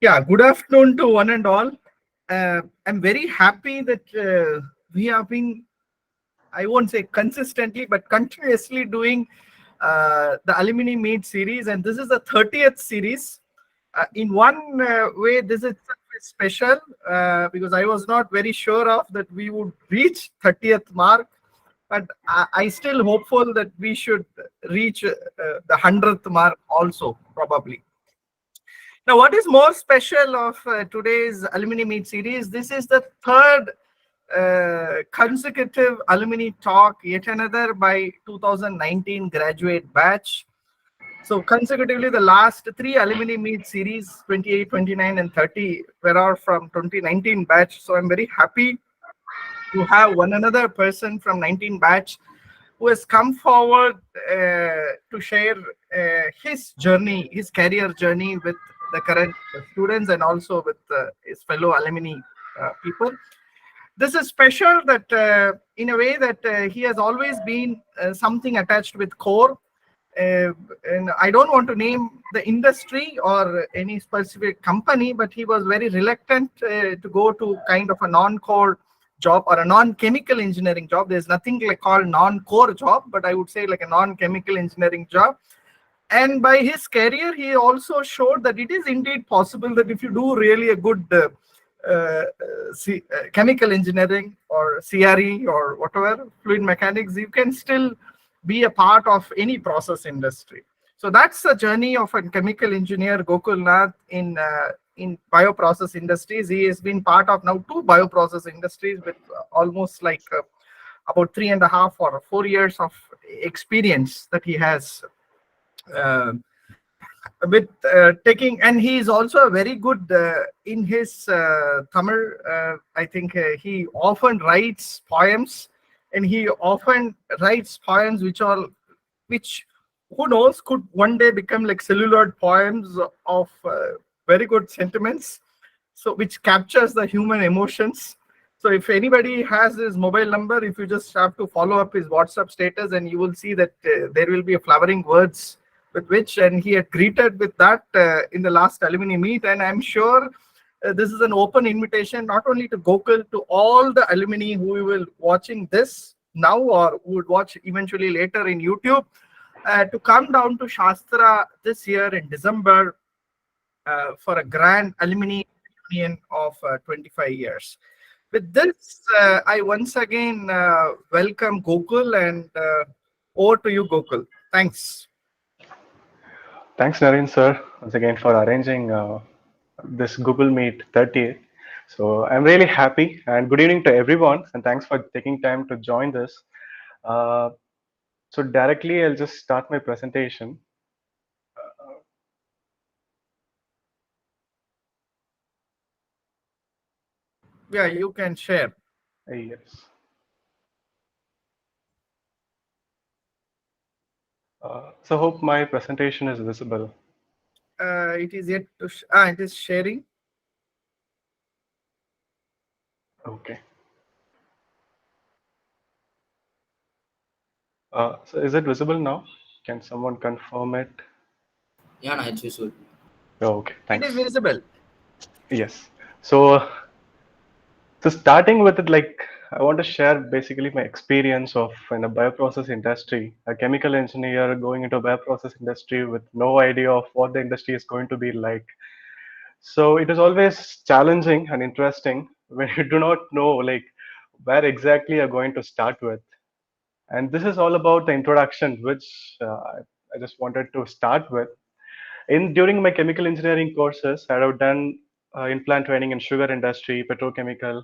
Yeah, good afternoon to one and all. I'm very happy that we have been, I won't say consistently, but continuously doing the Alumni Meet series. And this is the 30th series. In one way, this is special because I was not very sure of that we would reach 30th mark. But I still hopeful that we should reach the 100th mark also, probably. Now, what is more special of today's Alumni Meet series? This is the third consecutive alumni talk, yet another by 2019 graduate batch. So consecutively, the last three Alumni Meet series, 28, 29, and 30, were all from 2019 batch. So I'm very happy to have one another person from 19 batch who has come forward to share his journey, his career journey with the current students and also with his fellow alumni people. This is special that in a way that he has always been something attached with core. And I don't want to name the industry or any specific company, but he was very reluctant to go to kind of a non-core job or a non-chemical engineering job. There's nothing like called non-core job, but I would say like a non-chemical engineering job. And by his career, he also showed that it is indeed possible that if you do really a good chemical engineering or CRE or whatever, fluid mechanics, you can still be a part of any process industry. So that's the journey of a chemical engineer, Gokulnath, in bioprocess industries. He has been part of now two bioprocess industries with almost like about 3.5 or 4 years of experience that he has uh, with taking, and he is also a very good in his Tamil. I think he often writes poems, and he often writes poems which who knows could one day become like celluloid poems of very good sentiments, so which captures the human emotions. So if anybody has his mobile number, if you just have to follow up his WhatsApp status, and you will see that there will be a flowering words with which, and he had greeted with that in the last alumni meet. And I'm sure this is an open invitation not only to Gokul, to all the alumni who will watching this now or who would watch eventually later in YouTube, to come down to Shastra this year in December for a grand alumni reunion of 25 years. With this, I once again welcome Gokul, and over to you, Gokul. Thanks. Thanks, Naren sir, once again for arranging this Google Meet 30th. So I'm really happy and good evening to everyone and thanks for taking time to join this. Uh, so directly, I'll just start my presentation. Yeah, you can share. Yes. So hope my presentation is visible. It is yet to it is sharing. Okay. So is it visible now? Can someone confirm it? Yeah, no, it's useful. Oh, okay, It is thanks. visible. Yes. So starting with it, like I want to share basically my experience of in a bioprocess industry, a chemical engineer going into a bioprocess industry with no idea of what the industry is going to be like. So it is always challenging and interesting when you do not know like where exactly you're going to start with. And this is all about the introduction, which I just wanted to start with. In during my chemical engineering courses, I have done in-plant training in sugar industry, petrochemical,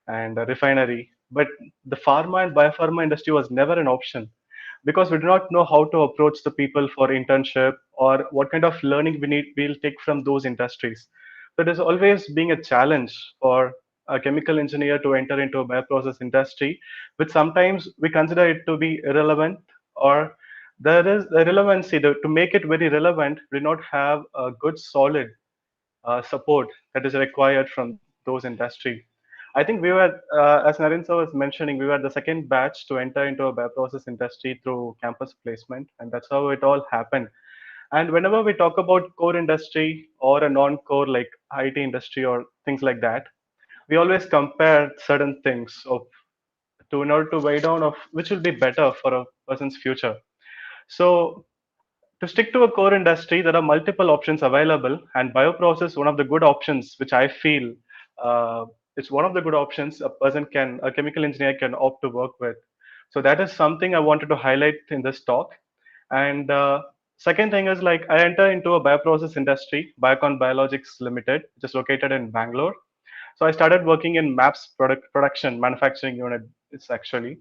and a refinery. But the pharma and biopharma industry was never an option because we do not know how to approach the people for internship or what kind of learning we'll take from those industries. So it is always being a challenge for a chemical engineer to enter into a bioprocess industry, which sometimes we consider it to be irrelevant or there is a relevancy to make it very relevant. We do not have a good solid support that is required from those industry. I think we were, as Narinsa was mentioning, we were the second batch to enter into a bioprocess industry through campus placement, and that's how it all happened. And whenever we talk about core industry or a non-core like IT industry or things like that, we always compare certain things of to in order to weigh down of which will be better for a person's future. So to stick to a core industry, there are multiple options available, and bioprocess one of the good options, which I feel uh, is one of the good options a chemical engineer can opt to work with. So that is something I wanted to highlight in this talk. And second thing is like I enter into a bioprocess industry, Biocon Biologics Limited, which is located in Bangalore. So I started working in mAbs production manufacturing unit. It's actually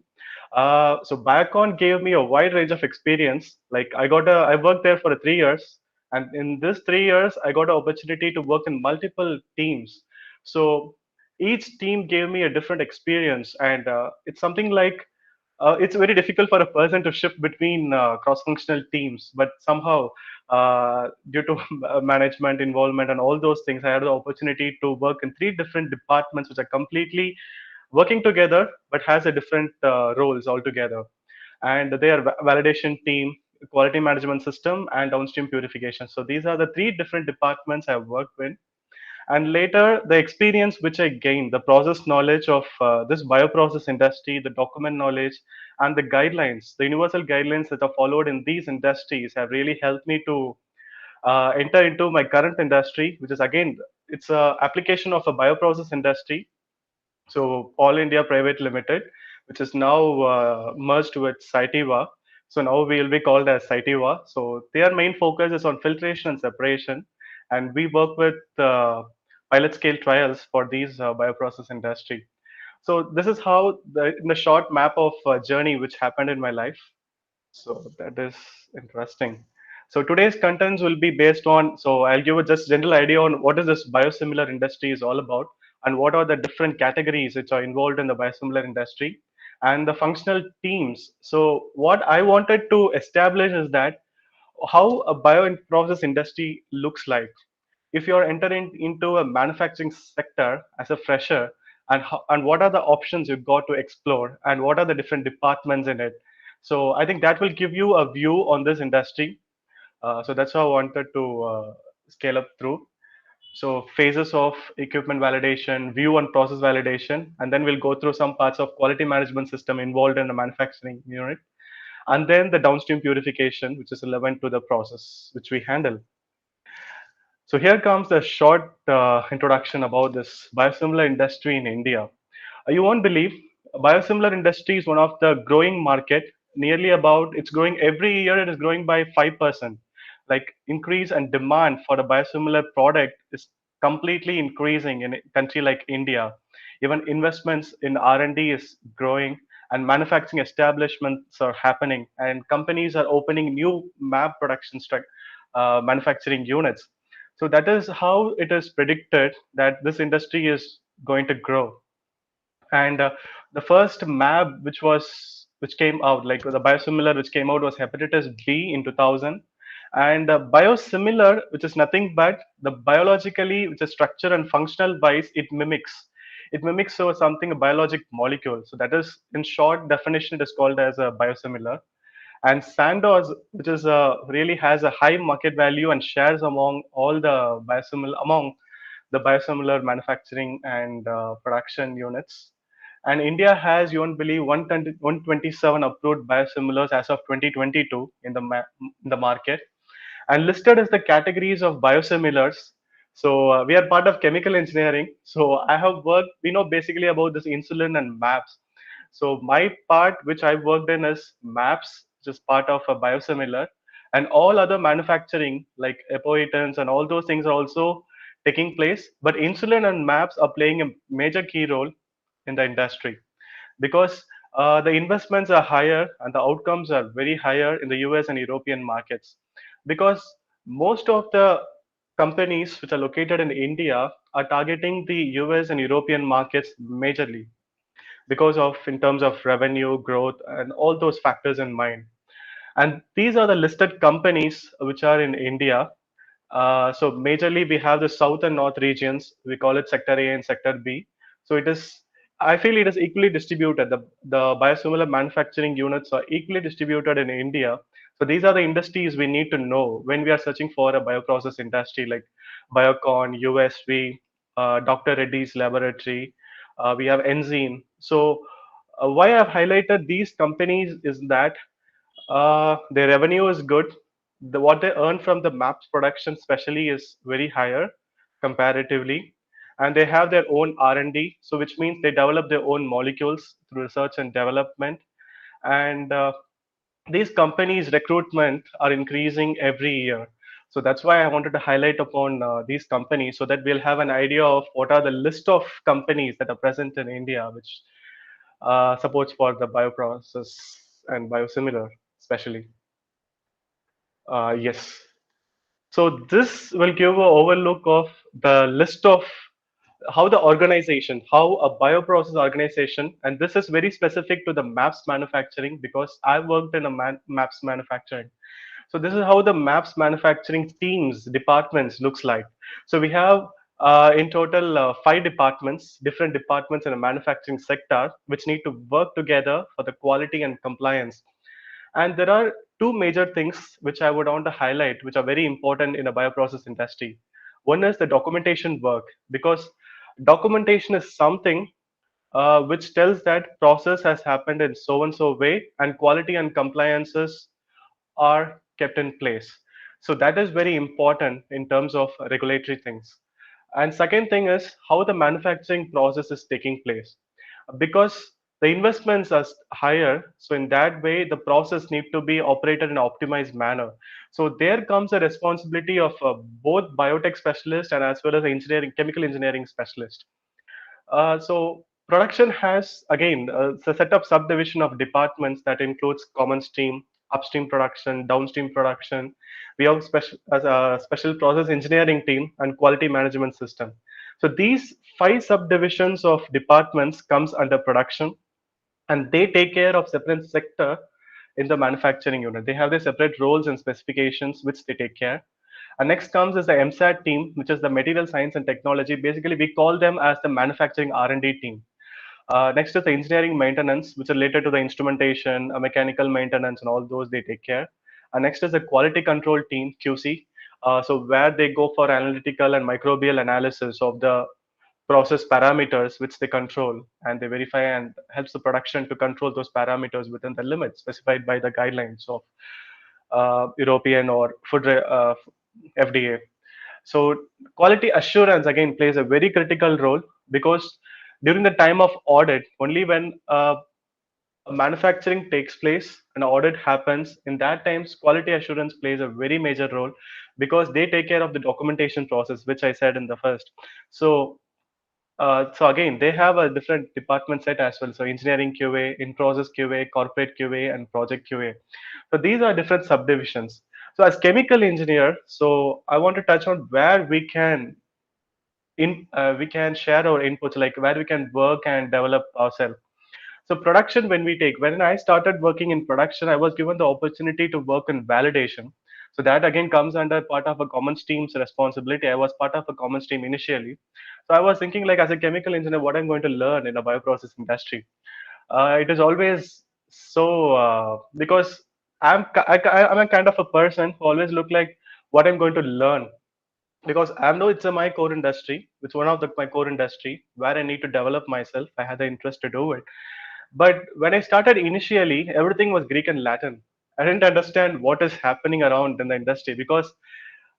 so Biocon gave me a wide range of experience. Like I worked there for 3 years, and in this 3 years, I got an opportunity to work in multiple teams. So each team gave me a different experience, and it's something like it's very difficult for a person to shift between cross-functional teams, but somehow due to management involvement and all those things, I had the opportunity to work in three different departments which are completely working together but has a different roles altogether. And they are validation team, quality management system, and downstream purification. So these are the three different departments I've worked with. And later the experience which I gained, the process knowledge of this bioprocess industry, the document knowledge, and the guidelines, the universal guidelines that are followed in these industries have really helped me to enter into my current industry, which is again, it's a application of a bioprocess industry. So Pall India Private Limited, which is now merged with Cytiva. So now we will be called as Cytiva. So their main focus is on filtration and separation, and we work with pilot scale trials for these bioprocess industry. So this is how in the short map of journey which happened in my life. So that is interesting. So today's contents will be based on, so I'll give a just general idea on what is this biosimilar industry is all about and what are the different categories which are involved in the biosimilar industry and the functional teams. So what I wanted to establish is that how a bioprocess industry looks like if you're entering into a manufacturing sector as a fresher, and what are the options you've got to explore and what are the different departments in it. So I think that will give you a view on this industry. So that's how I wanted to scale up through. So phases of equipment validation, view and process validation, and then we'll go through some parts of quality management system involved in the manufacturing unit, and then the downstream purification, which is relevant to the process which we handle. So here comes a short introduction about this biosimilar industry in India. You won't believe, biosimilar industry is one of the growing market. Nearly about it's growing every year. It is growing by 5%. Like increase and demand for a biosimilar product is completely increasing in a country like India. Even investments in R&D is growing, and manufacturing establishments are happening, and companies are opening new mAb production manufacturing units. So that is how it is predicted that this industry is going to grow. And the first mAb which came out, like the biosimilar which came out, was hepatitis B in 2000. And biosimilar, which is nothing but the biologically, which is structure and functional wise, it mimics so something a biologic molecule. So that is, in short definition, it is called as a biosimilar. And Sandoz, which is really has a high market value and shares among the biosimilar manufacturing and production units. And India has, you won't believe, 127 approved biosimilars as of 2022 in the market, and listed as the categories of biosimilars. So we are part of chemical engineering. So I have worked, we know basically about this insulin and MAPS. So my part, which I worked in, is MAPS, which is part of a biosimilar, and all other manufacturing like epoetans and all those things are also taking place. But insulin and MAPS are playing a major key role in the industry because the investments are higher and the outcomes are very higher in the US and European markets, because most of the companies which are located in India are targeting the US and European markets majorly because of in terms of revenue growth and all those factors in mind. And these are the listed companies which are in India. So majorly we have the south and north regions. We call it sector A and sector B. So it is, I feel it is equally distributed. The biosimilar manufacturing units are equally distributed in India. So these are the industries we need to know when we are searching for a bioprocess industry like Biocon, USV, Dr. Reddy's Laboratory. We have Enzene. So why I've highlighted these companies is that their revenue is good. What they earn from the maps production, especially, is very higher comparatively, and they have their own R&D. So which means they develop their own molecules through research and development, and these companies recruitment are increasing every year. So that's why I wanted to highlight upon these companies so that we'll have an idea of what are the list of companies that are present in India which supports for the bioprocess and biosimilar especially. Yes. So this will give an overlook of the list of how the organization, how a bioprocess organization, and this is very specific to the maps manufacturing because I worked in a maps manufacturing. So this is how the maps manufacturing teams, departments looks like. So we have in total 5 departments, different departments in a manufacturing sector, which need to work together for the quality and compliance. And there are two major things which I would want to highlight, which are very important in a bioprocess industry. One is the documentation work, because documentation is something which tells that process has happened in so and so way, and quality and compliances are kept in place. So that is very important in terms of regulatory things. And second thing is how the manufacturing process is taking place, because the investments are higher. So in that way, the process need to be operated in an optimized manner. So there comes a responsibility of both biotech specialist and as well as engineering, chemical engineering specialist. So production has again a set of subdivision of departments that includes common stream, upstream production, downstream production. We have special as a special process engineering team and quality management system. So these 5 subdivisions of departments comes under production, and they take care of separate sector in the manufacturing unit. They have their separate roles and specifications which they take care. And next comes is the MSAT team, which is the material science and technology. Basically, we call them as the manufacturing R&D team. Next is the engineering maintenance, which is related to the instrumentation, mechanical maintenance, and all those they take care. Next is the quality control team, QC. So where they go for analytical and microbial analysis of the process parameters which they control, and they verify and helps the production to control those parameters within the limits specified by the guidelines of European or FDA. So quality assurance again plays a very critical role, because during the time of audit, only when manufacturing takes place and audit happens, in that times quality assurance plays a very major role, because they take care of the documentation process, which I said in the first. So again, they have a different department set as well. So engineering QA, in-process QA, corporate QA, and project QA. So these are different subdivisions. So as chemical engineer, so I want to touch on where we can share our inputs, like where we can work and develop ourselves. So production, when I started working in production, I was given the opportunity to work in validation. So that again comes under part of a common stream's responsibility. I was part of a common stream initially. So I was thinking, like, as a chemical engineer, what I'm going to learn in a bioprocess industry. It is always so because I'm a kind of a person who always look like what I'm going to learn, because I know it's my core industry. It's one of my core industry where I need to develop myself. I had the interest to do it. But when I started initially, everything was Greek and Latin. I didn't understand what is happening around in the industry, because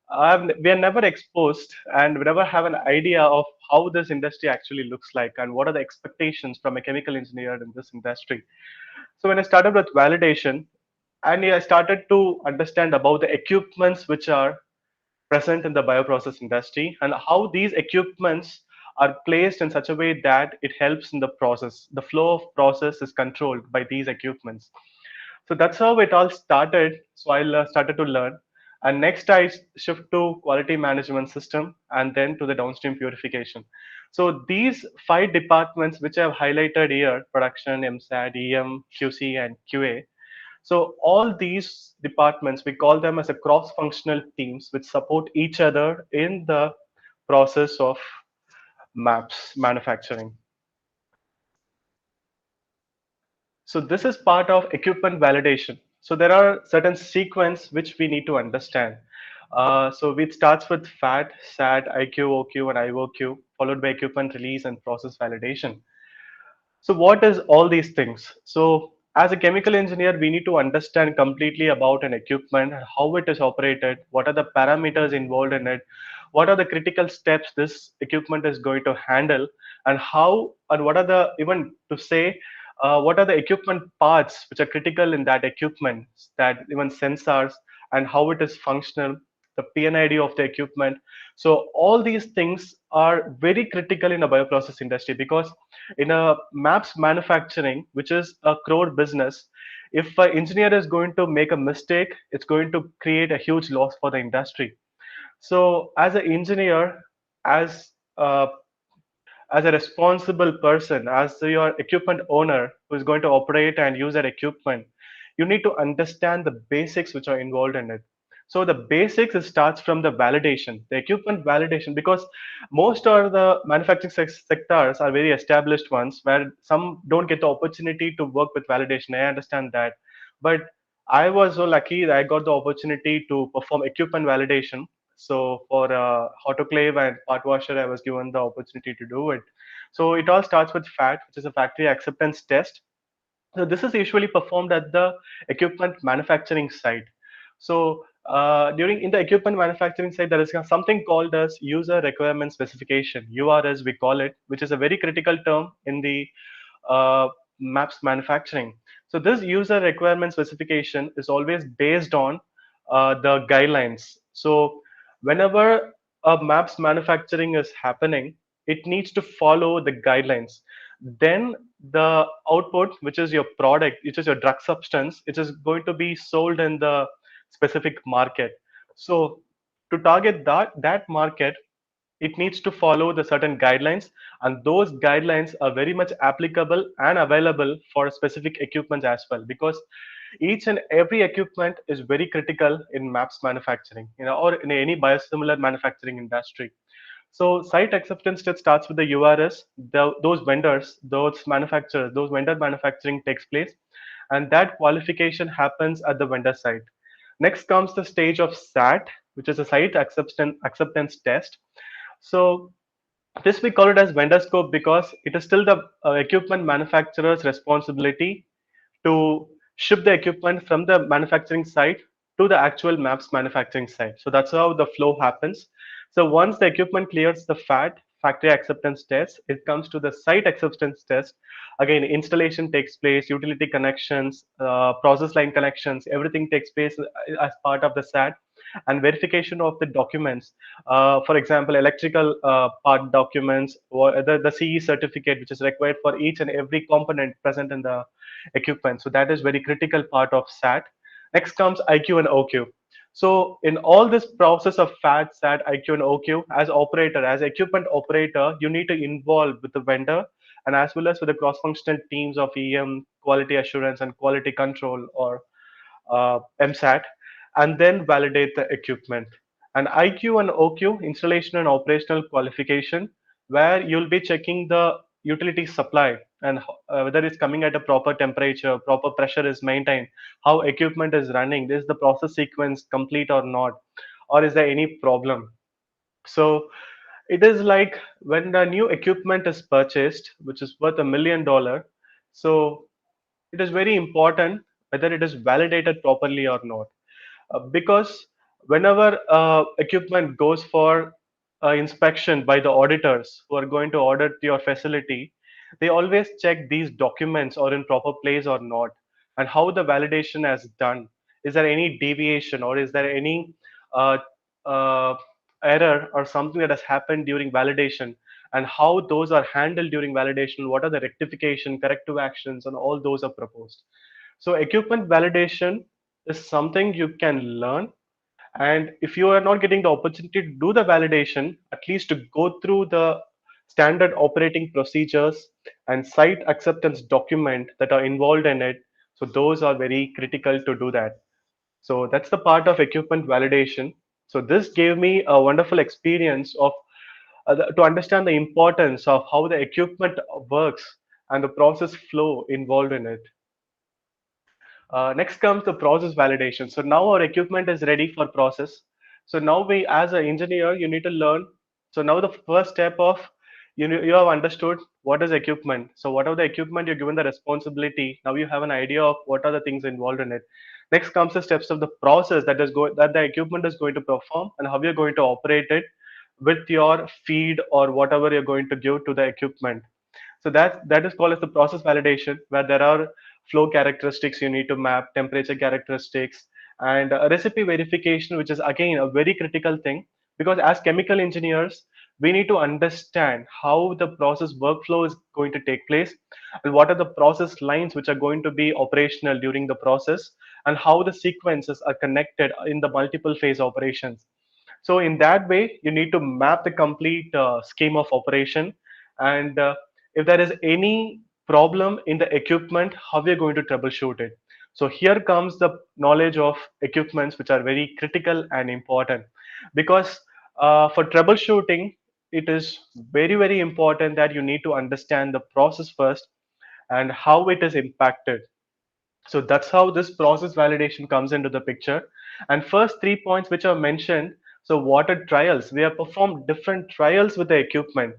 we are never exposed and we never have an idea of how this industry actually looks like and what are the expectations from a chemical engineer in this industry. So when I started with validation, and I started to understand about the equipments which are present in the bioprocess industry and how these equipments are placed in such a way that it helps in the process. The flow of process is controlled by these equipments. So that's how it all started. So I started to learn. And next I shift to quality management system and then to the downstream purification. So these 5 departments which I've highlighted here, production, MSAT, EM, QC, and QA, so all these departments, we call them as a cross-functional teams which support each other in the process of maps manufacturing. So this is part of equipment validation. So there are certain sequence which we need to understand. So it starts with FAT, SAT, IQ, OQ, and IOQ, followed by equipment release and process validation. So what is all these things? So as a chemical engineer, we need to understand completely about an equipment, how it is operated, what are the parameters involved in it, what are the critical steps this equipment is going to handle, and how and what are the even to say what are the equipment parts which are critical in that equipment, that even sensors and how it is functional, the PNID of the equipment. So all these things are very critical in a bioprocess industry because in a mAbs manufacturing, which is a crore business, if an engineer is going to make a mistake, it's going to create a huge loss for the industry. So as an engineer, as uh, as a responsible person, as your equipment owner who is going to operate and use that equipment, you need to understand the basics which are involved in it. So the basics it starts from the validation, the equipment validation, because most of the manufacturing sectors are very established ones where some don't get the opportunity to work with validation. I understand that, but I was so lucky that I got the opportunity to perform equipment validation. So for autoclave and part washer, I was given the opportunity to do it. So it all starts with FAT, which is a factory acceptance test. So this is usually performed at the equipment manufacturing site. So during in the equipment manufacturing site, there is something called as user requirement specification, URS we call it, which is a very critical term in the uh, mAbs manufacturing. So this user requirement specification is always based on the guidelines. So whenever a mAbs manufacturing is happening, it needs to follow the guidelines. Then the output, which is your product, which is your drug substance, it is going to be sold in the specific market. So to target that market, it needs to follow the certain guidelines, and those guidelines are very much applicable and available for specific equipment as well, because each and every equipment is very critical in mAbs manufacturing, or in any biosimilar manufacturing industry. So site acceptance test starts with the URS. Those vendors, those manufacturers, those vendor manufacturing takes place, and that qualification happens at the vendor site. Next comes the stage of SAT, which is a site acceptance test. So this we call it as vendor scope because it is still the equipment manufacturer's responsibility to ship the equipment from the manufacturing site to the actual mAbs manufacturing site. So that's how the flow happens. So once the equipment clears the FAT, factory acceptance test, it comes to the site acceptance test. Again, installation takes place, utility connections, process line connections, everything takes place as part of the SAT, and verification of the documents. For example, electrical part documents, or the CE certificate, which is required for each and every component present in the equipment. So that is very critical part of SAT. Next comes IQ and OQ. So in all this process of FAT, SAT, IQ, and OQ, as operator, as equipment operator, you need to involve with the vendor and as well as with the cross-functional teams of EM, quality assurance, and quality control, or MSAT, and then validate the equipment. And IQ and OQ, installation and operational qualification, where you'll be checking the utility supply and whether it's coming at a proper temperature, proper pressure is maintained, how equipment is running, is the process sequence complete or not, or is there any problem. So it is like when the new equipment is purchased, which is worth $1 million. So it is very important whether it is validated properly or not, because whenever equipment goes for inspection by the auditors who are going to audit your facility, they always check these documents are in proper place or not, and how the validation has done. Is there any deviation, or is there any uh, uh, error or something that has happened during validation, and how those are handled during validation? What are the rectification, corrective actions, and all those are proposed. So equipment validation is something you can learn. And if you are not getting the opportunity to do the validation, at least to go through the standard operating procedures and site acceptance document that are involved in it. So those are very critical to do that. So that's the part of equipment validation. So this gave me a wonderful experience of to understand the importance of how the equipment works and the process flow involved in it. Next comes the process validation. So now our equipment is ready for process. So now we, as an engineer, you need to learn. So now the first step of you have understood what is equipment. So whatever the equipment you're given the responsibility, now you have an idea of what are the things involved in it. Next comes the steps of the process that the equipment is going to perform and how you're going to operate it with your feed or whatever you're going to give to the equipment. So that is called as the process validation, where there are flow characteristics you need to map, temperature characteristics, and recipe verification, which is again a very critical thing, because as chemical engineers, we need to understand how the process workflow is going to take place, and what are the process lines which are going to be operational during the process, and how the sequences are connected in the multiple phase operations. So in that way, you need to map the complete scheme of operation, and if there is any problem in the equipment, how we are going to troubleshoot it. So here comes the knowledge of equipments, which are very critical and important, because for troubleshooting, it is very important that you need to understand the process first and how it is impacted. So that's how this process validation comes into the picture. And first 3 points which are mentioned, so water trials, we have performed different trials with the equipment.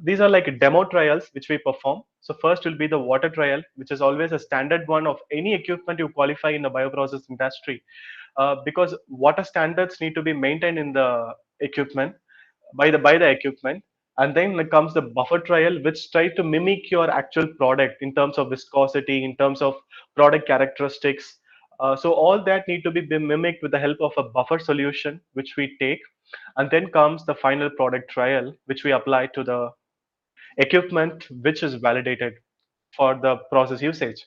These are like demo trials which we perform. So first will be the water trial, which is always a standard one of any equipment you qualify in the bioprocess industry, because water standards need to be maintained in the equipment, by the equipment. And then comes the buffer trial, which try to mimic your actual product in terms of viscosity, in terms of product characteristics. So all that need to be mimicked with the help of a buffer solution, which we take. And then comes the final product trial, which we apply to the equipment which is validated for the process usage.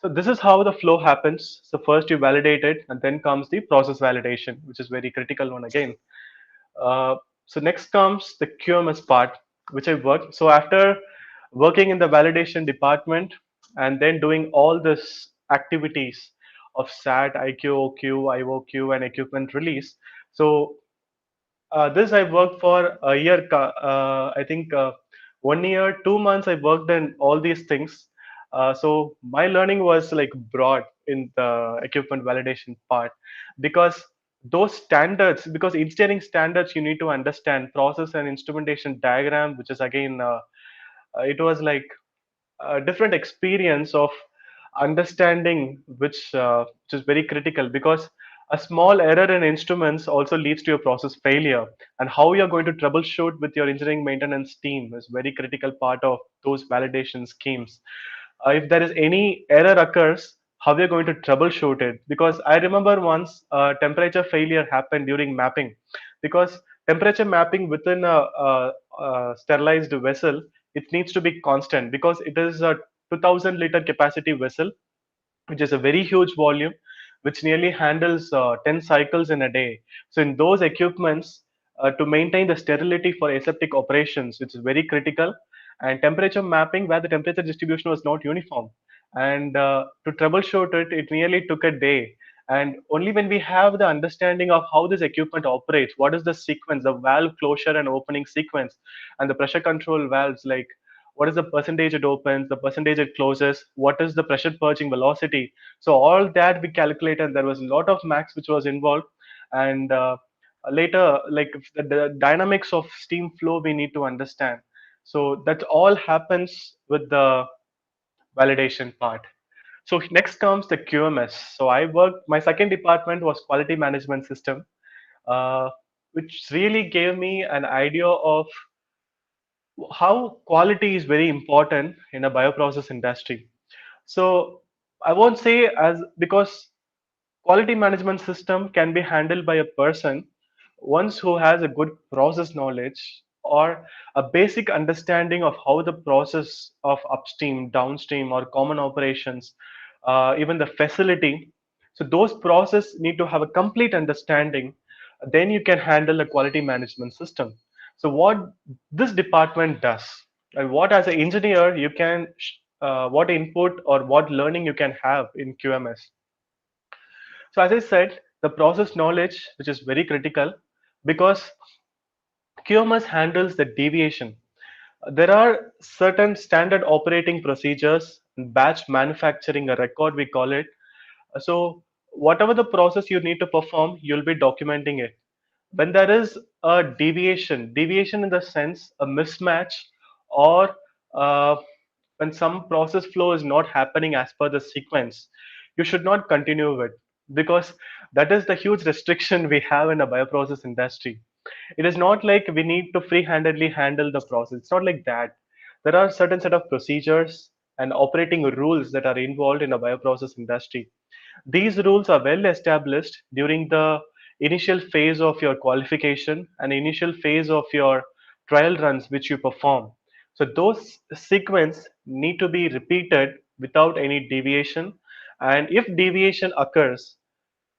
So this is how the flow happens. So first you validate it, and then comes the process validation, which is very critical one again. So next comes the QMS part, which I worked. So after working in the validation department and then doing all this activities of SAT, IQ, OQ, IOQ, and equipment release. So this I worked for a year. I think 1 year, 2 months. I worked in all these things. So my learning was like broad in the equipment validation part, because those standards, because engineering standards, you need to understand process and instrumentation diagram, which is again it was like a different experience of understanding, which is very critical, because a small error in instruments also leads to a process failure, and how you're going to troubleshoot with your engineering maintenance team is very critical part of those validation schemes. If there is any error occurs, how we are going to troubleshoot it, because I remember once temperature failure happened during mapping, because temperature mapping within a sterilized vessel, it needs to be constant, because it is a 2000-liter capacity vessel, which is a very huge volume, which nearly handles 10 cycles in a day. So in those equipments, to maintain the sterility for aseptic operations, which is very critical, and temperature mapping, where the temperature distribution was not uniform. And to troubleshoot it, it nearly took a day. And only when we have the understanding of how this equipment operates, what is the sequence, the valve closure and opening sequence, and the pressure control valves, like what is the percentage it opens, the percentage it closes, what is the pressure purging velocity. So all that we calculated. There was a lot of max which was involved, and later, like the dynamics of steam flow, we need to understand. So that all happens with the validation part. So next comes the QMS. So I worked. My second department was quality management system, uh, which really gave me an idea of how quality is very important in a bioprocess industry. So I won't say as, because quality management system can be handled by a person once who has a good process knowledge or a basic understanding of how the process of upstream, downstream, or common operations, even the facility. So those process need to have a complete understanding. Then you can handle a quality management system. So what this department does, and what as an engineer you can, what input or what learning you can have in QMS. So as I said, the process knowledge, which is very critical, because QMS handles the deviation. There are certain standard operating procedures, batch manufacturing, a record we call it. So whatever the process you need to perform, you'll be documenting it. When there is a deviation in the sense a mismatch, or uh, when some process flow is not happening as per the sequence, you should not continue with, because that is the huge restriction we have in a bioprocess industry. It is not like we need to free-handedly handle the process. It's not like that. There are certain set of procedures and operating rules that are involved in a bioprocess industry. These rules are well established during the initial phase of your qualification and initial phase of your trial runs which you perform. So those sequence need to be repeated without any deviation. And if deviation occurs,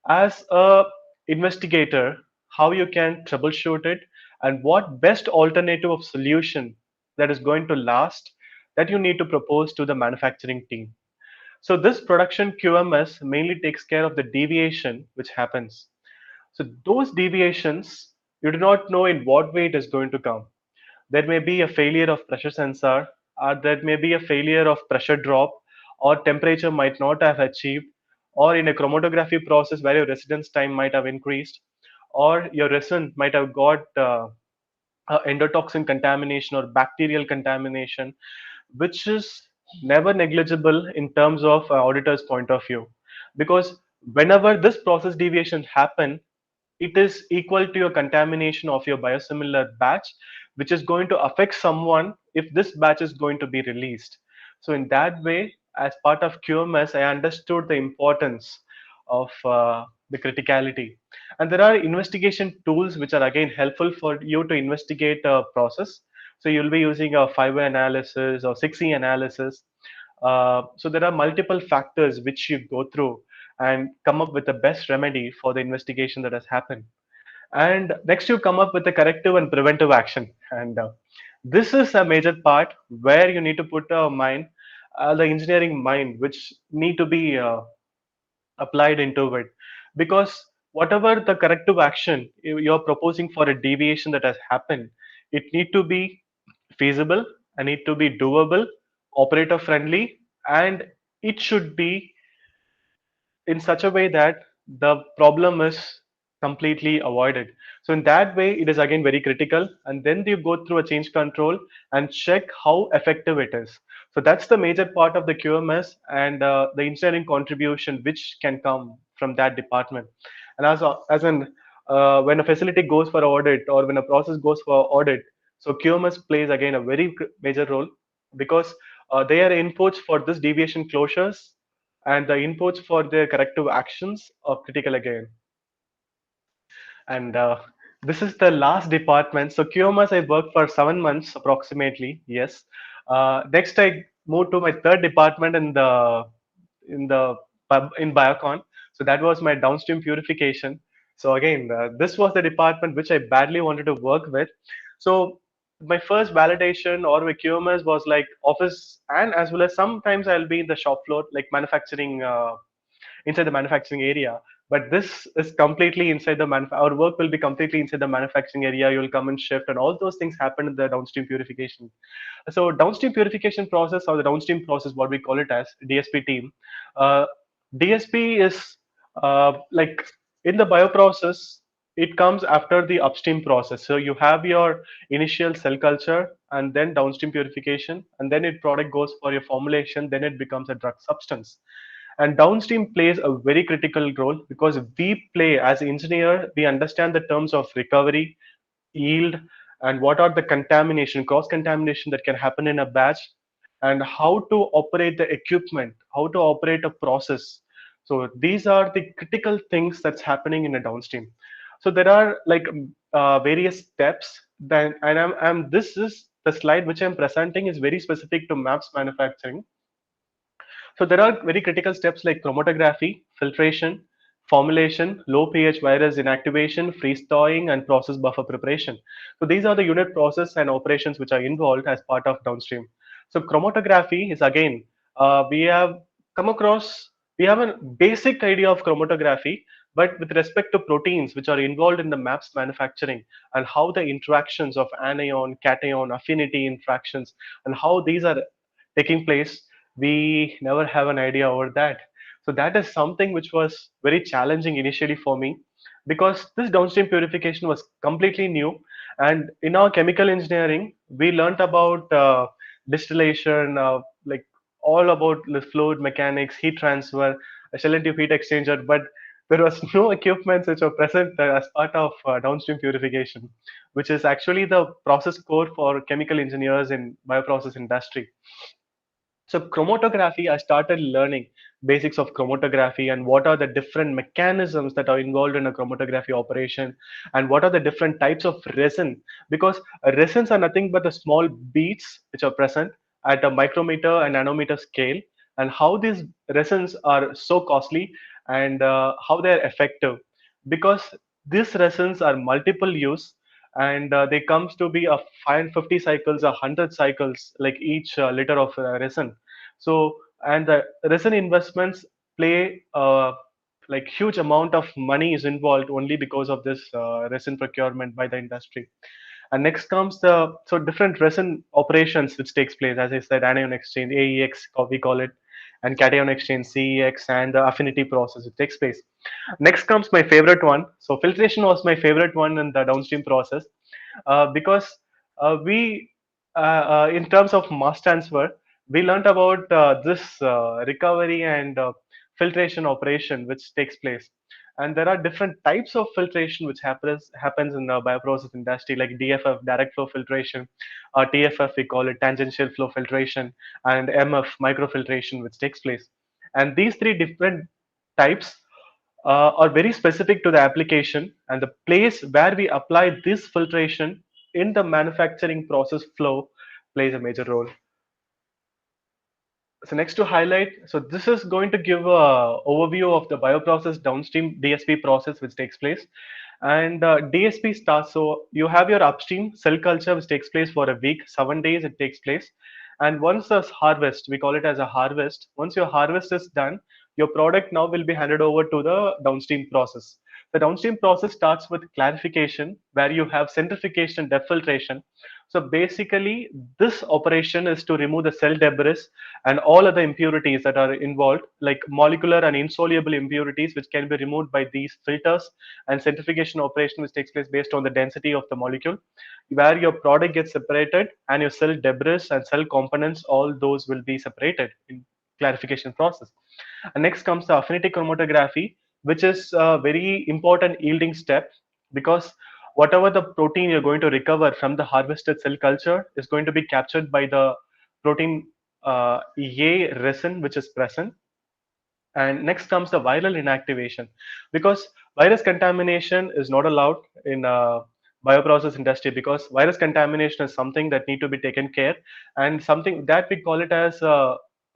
as a investigator, how you can troubleshoot it and what best alternative of solution that is going to last, that you need to propose to the manufacturing team. So this production QMS mainly takes care of the deviation which happens. So those deviations, you do not know in what way it is going to come. There may be a failure of pressure sensor, or there may be a failure of pressure drop, or temperature might not have achieved, or in a chromatography process where your residence time might have increased, or your resin might have got endotoxin contamination or bacterial contamination, which is never negligible in terms of auditor's point of view, because whenever this process deviation happen, it is equal to your contamination of your biosimilar batch, which is going to affect someone if this batch is going to be released. So in that way, as part of QMS, I understood the importance of the criticality. And there are investigation tools which are again helpful for you to investigate a process. So you'll be using a 5-way analysis or 6E analysis. So there are multiple factors which you go through and come up with the best remedy for the investigation that has happened. And next, you come up with the corrective and preventive action. And this is a major part where you need to put a mind, the engineering mind, which need to be applied into it, because whatever the corrective action you're proposing for a deviation that has happened, it need to be feasible and need to be doable, operator friendly, and it should be in such a way that the problem is completely avoided. So in that way, it is again very critical. And then you go through a change control and check how effective it is. So that's the major part of the QMS and the engineering contribution which can come from that department. And as an when a facility goes for audit or when a process goes for audit, so QMS plays again a very major role, because they are inputs for this deviation closures, and the inputs for the corrective actions are critical again. And this is the last department. So QMS, I worked for 7 months approximately. Yes. Next, I moved to my third department in Biocon. So that was my downstream purification. So again, this was the department which I badly wanted to work with. So my first validation or my QMS was like office, and as well as sometimes I'll be in the shop floor, like manufacturing. Inside the manufacturing area, but this is completely inside the our work will be completely inside the manufacturing area. You'll come and shift, and all those things happen in the downstream purification. So downstream purification process, or the downstream process, what we call it as DSP team. uh, DSP is like in the bioprocess, it comes after the upstream process. So you have your initial cell culture and then downstream purification, and then it product goes for your formulation, then it becomes a drug substance. And downstream plays a very critical role, because we play as engineer, we understand the terms of recovery, yield, and what are the contamination, cross contamination that can happen in a batch, and how to operate the equipment, how to operate a process. So these are the critical things that's happening in a downstream. So there are like various steps. Then, and this is the slide which I'm presenting is very specific to mAbs manufacturing. So there are very critical steps like chromatography, filtration, formulation, low pH virus inactivation, freeze thawing, and process buffer preparation. So these are the unit process and operations which are involved as part of downstream. So chromatography is again, we have come across, we have a basic idea of chromatography, but with respect to proteins which are involved in the mAbs manufacturing, and how the interactions of anion, cation, affinity interactions, and how these are taking place, we never have an idea over that. So that is something which was very challenging initially for me, because this downstream purification was completely new. And in our chemical engineering, we learnt about distillation, like all about the fluid mechanics, heat transfer, a shell and tube heat exchanger, but there was no equipment which were present as part of downstream purification, which is actually the process core for chemical engineers in bioprocess industry. So chromatography, I started learning basics of chromatography and what are the different mechanisms that are involved in a chromatography operation, and what are the different types of resin, because resins are nothing but the small beads which are present at a micrometer and nanometer scale, and how these resins are so costly, and how they're effective, because these resins are multiple use, and they comes to be a 550 cycles, 100 cycles, like each liter of resin. So, and the resin investments play like huge amount of money is involved only because of this resin procurement by the industry. And next comes the so different resin operations which takes place, as I said, anion exchange, AEX, we call it, and cation exchange, CEX, and the affinity process it takes place. Next comes my favorite one. So filtration was my favorite one in the downstream process, because we, in terms of mass transfer, we learned about this recovery and filtration operation which takes place. And there are different types of filtration which happens in the bioprocess industry, like DFF, direct flow filtration, TFF, we call it tangential flow filtration, and MF, microfiltration, which takes place. And these three different types are very specific to the application, and the place where we apply this filtration in the manufacturing process flow plays a major role. So next to highlight, so this is going to give a overview of the bioprocess downstream DSP process which takes place. And DSP starts, so you have your upstream cell culture which takes place for a week, 7 days it takes place. And once the harvest, we call it as a harvest, once your harvest is done, your product now will be handed over to the downstream process. The downstream process starts with clarification, where you have centrifugation and defiltration. So basically, this operation is to remove the cell debris and all other impurities that are involved, like molecular and insoluble impurities, which can be removed by these filters, and centrifugation operation, which takes place based on the density of the molecule, where your product gets separated and your cell debris and cell components, all those will be separated in clarification process. And next comes the affinity chromatography, which is a very important yielding step, because whatever the protein you're going to recover from the harvested cell culture is going to be captured by the protein A resin which is present. And next comes the viral inactivation, because virus contamination is not allowed in bioprocess industry, because virus contamination is something that need to be taken care, and something that we call it as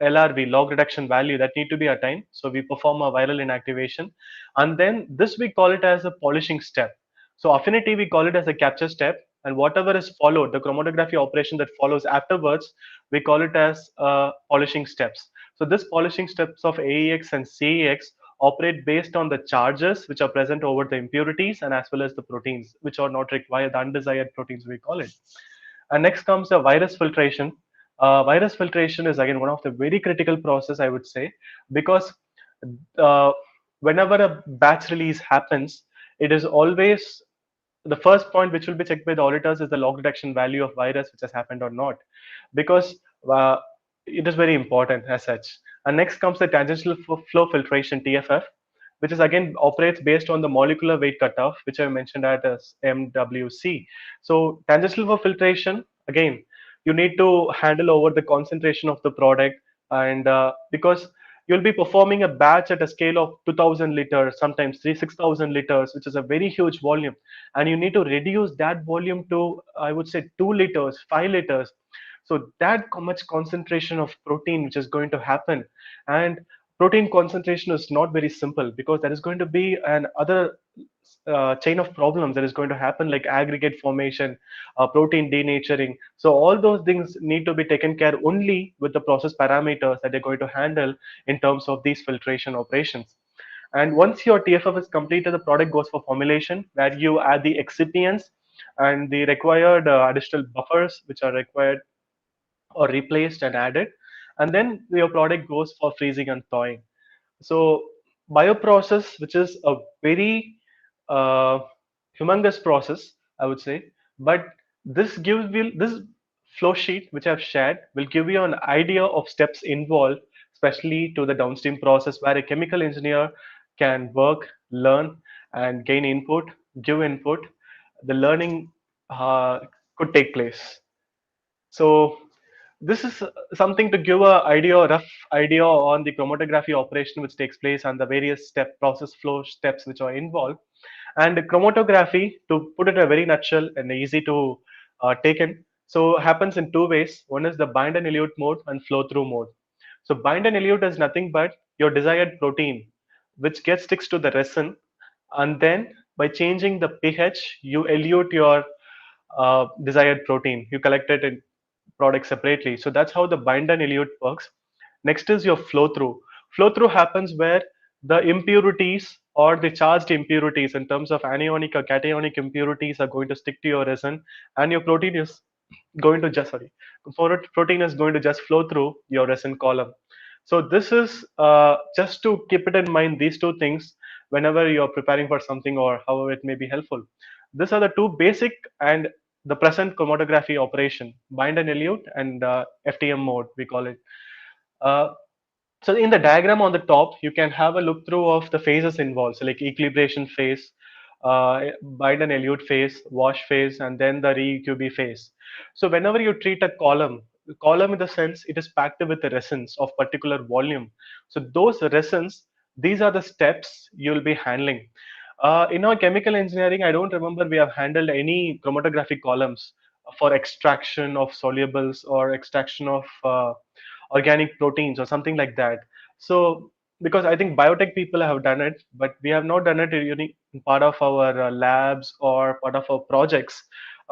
LRV, log reduction value, that need to be attained. So we perform a viral inactivation, and then this we call it as a polishing step. So affinity we call it as a capture step, and whatever is followed, the chromatography operation that follows afterwards, we call it as polishing steps. So this polishing steps of AEX and CEX operate based on the charges which are present over the impurities, and as well as the proteins which are not required, the undesired proteins we call it. And next comes the virus filtration. Virus filtration is again one of the very critical process, I would say, because uh, whenever a batch release happens, it is always the first point which will be checked by the auditors is the log detection value of virus which has happened or not, because uh, it is very important as such. And next comes the tangential flow filtration, TFF, which is again operates based on the molecular weight cutoff, which I mentioned at as MWC. So tangential flow filtration, again, you need to handle over the concentration of the product, and because you'll be performing a batch at a scale of 2000 liters, sometimes 6,000 liters, which is a very huge volume, and you need to reduce that volume to, I would say, 2 liters, 5 liters. So that much concentration of protein which is going to happen, and protein concentration is not very simple, because there is going to be an other chain of problems that is going to happen, like aggregate formation, protein denaturing. So all those things need to be taken care only with the process parameters that they're going to handle in terms of these filtration operations. And once your TFF is completed, the product goes for formulation, where you add the excipients and the required additional buffers which are required or replaced and added. And then your product goes for freezing and thawing. So bioprocess, which is a very uh, humongous process, I would say, but this flow sheet which I've shared will give you an idea of steps involved, especially to the downstream process where a chemical engineer can work, learn, and gain input, give input. The learning could take place. So this is something to give a rough idea on the chromatography operation which takes place and the various step process flow steps which are involved. And chromatography, to put it in a very nutshell and easy to take in, so happens in two ways. One is the bind and elute mode and flow through mode. So bind and elute is nothing but your desired protein, which gets sticks to the resin, and then by changing the pH, you elute your desired protein. You collect it in product separately. So that's how the bind and elute works. Next is your flow through. Flow through happens where the impurities or the charged impurities in terms of anionic or cationic impurities are going to stick to your resin, and your protein is going to just protein is going to just flow through your resin column. So this is just to keep it in mind, these two things whenever you're preparing for something or however it may be helpful. These are the two basic and the present chromatography operation, bind and elute and FTM mode, we call it. Uh, so in the diagram on the top, you can have a look through of the phases involved. So like equilibration phase, bind and elute phase, wash phase, and then the re-QB phase. So whenever you treat a column, the column in the sense it is packed with the resins of particular volume. So those resins, these are the steps you'll be handling. In our chemical engineering, I don't remember we have handled any chromatography columns for extraction of solubles or extraction of organic proteins or something like that. So because I think biotech people have done it, but we have not done it in part of our labs or part of our projects,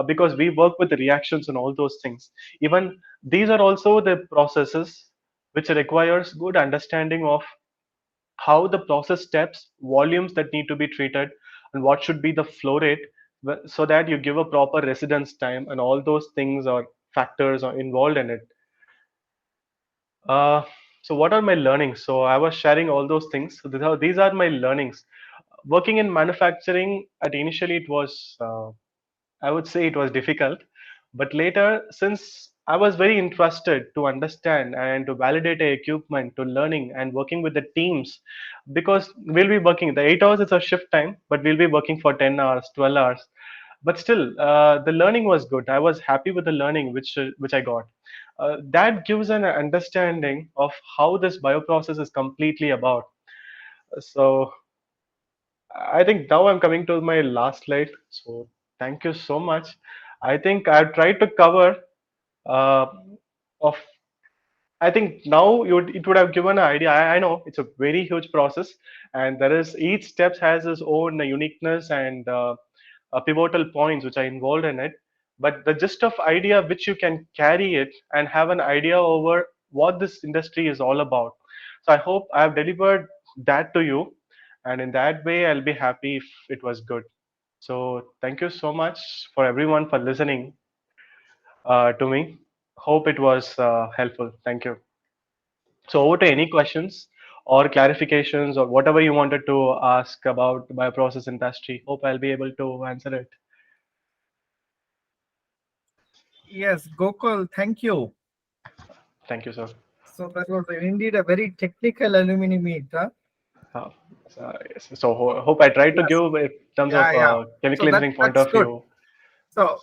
because we work with the reactions and all those things. Even these are also the processes which requires good understanding of how the process steps, volumes that need to be treated, and what should be the flow rate, so that you give a proper residence time, and all those things or factors are involved in it. Uh, so what are my learnings? So I was sharing all those things. So these are my learnings. Working in manufacturing, at initially it was, I would say it was difficult, but later, since I was very interested to understand and to validate the equipment, to learning and working with the teams, because we'll be working the 8 hours is a shift time, but we'll be working for 10 hours, 12 hours. But still, the learning was good. I was happy with the learning which I got. That gives an understanding of how this bioprocess is completely about. So I think now I'm coming to my last slide. So thank you so much. I think I've tried to cover uh, of. I think now it would have given an idea. I know it's a very huge process, and there is each step has its own uniqueness and pivotal points which are involved in it. But the gist of idea which you can carry it and have an idea over what this industry is all about. So I hope I have delivered that to you, and in that way I'll be happy if it was good. So thank you so much for everyone for listening to me. Hope it was helpful. Thank you. So over to any questions or clarifications or whatever you wanted to ask about the bioprocess industry. Hope I'll be able to answer it. Yes, Gokul, thank you. Thank you, sir. So that was indeed a very technical alumni meet. Huh? Uh, yes. So hope I tried to Yes. give in terms of Yeah. chemical So engineering point that's of good. view. So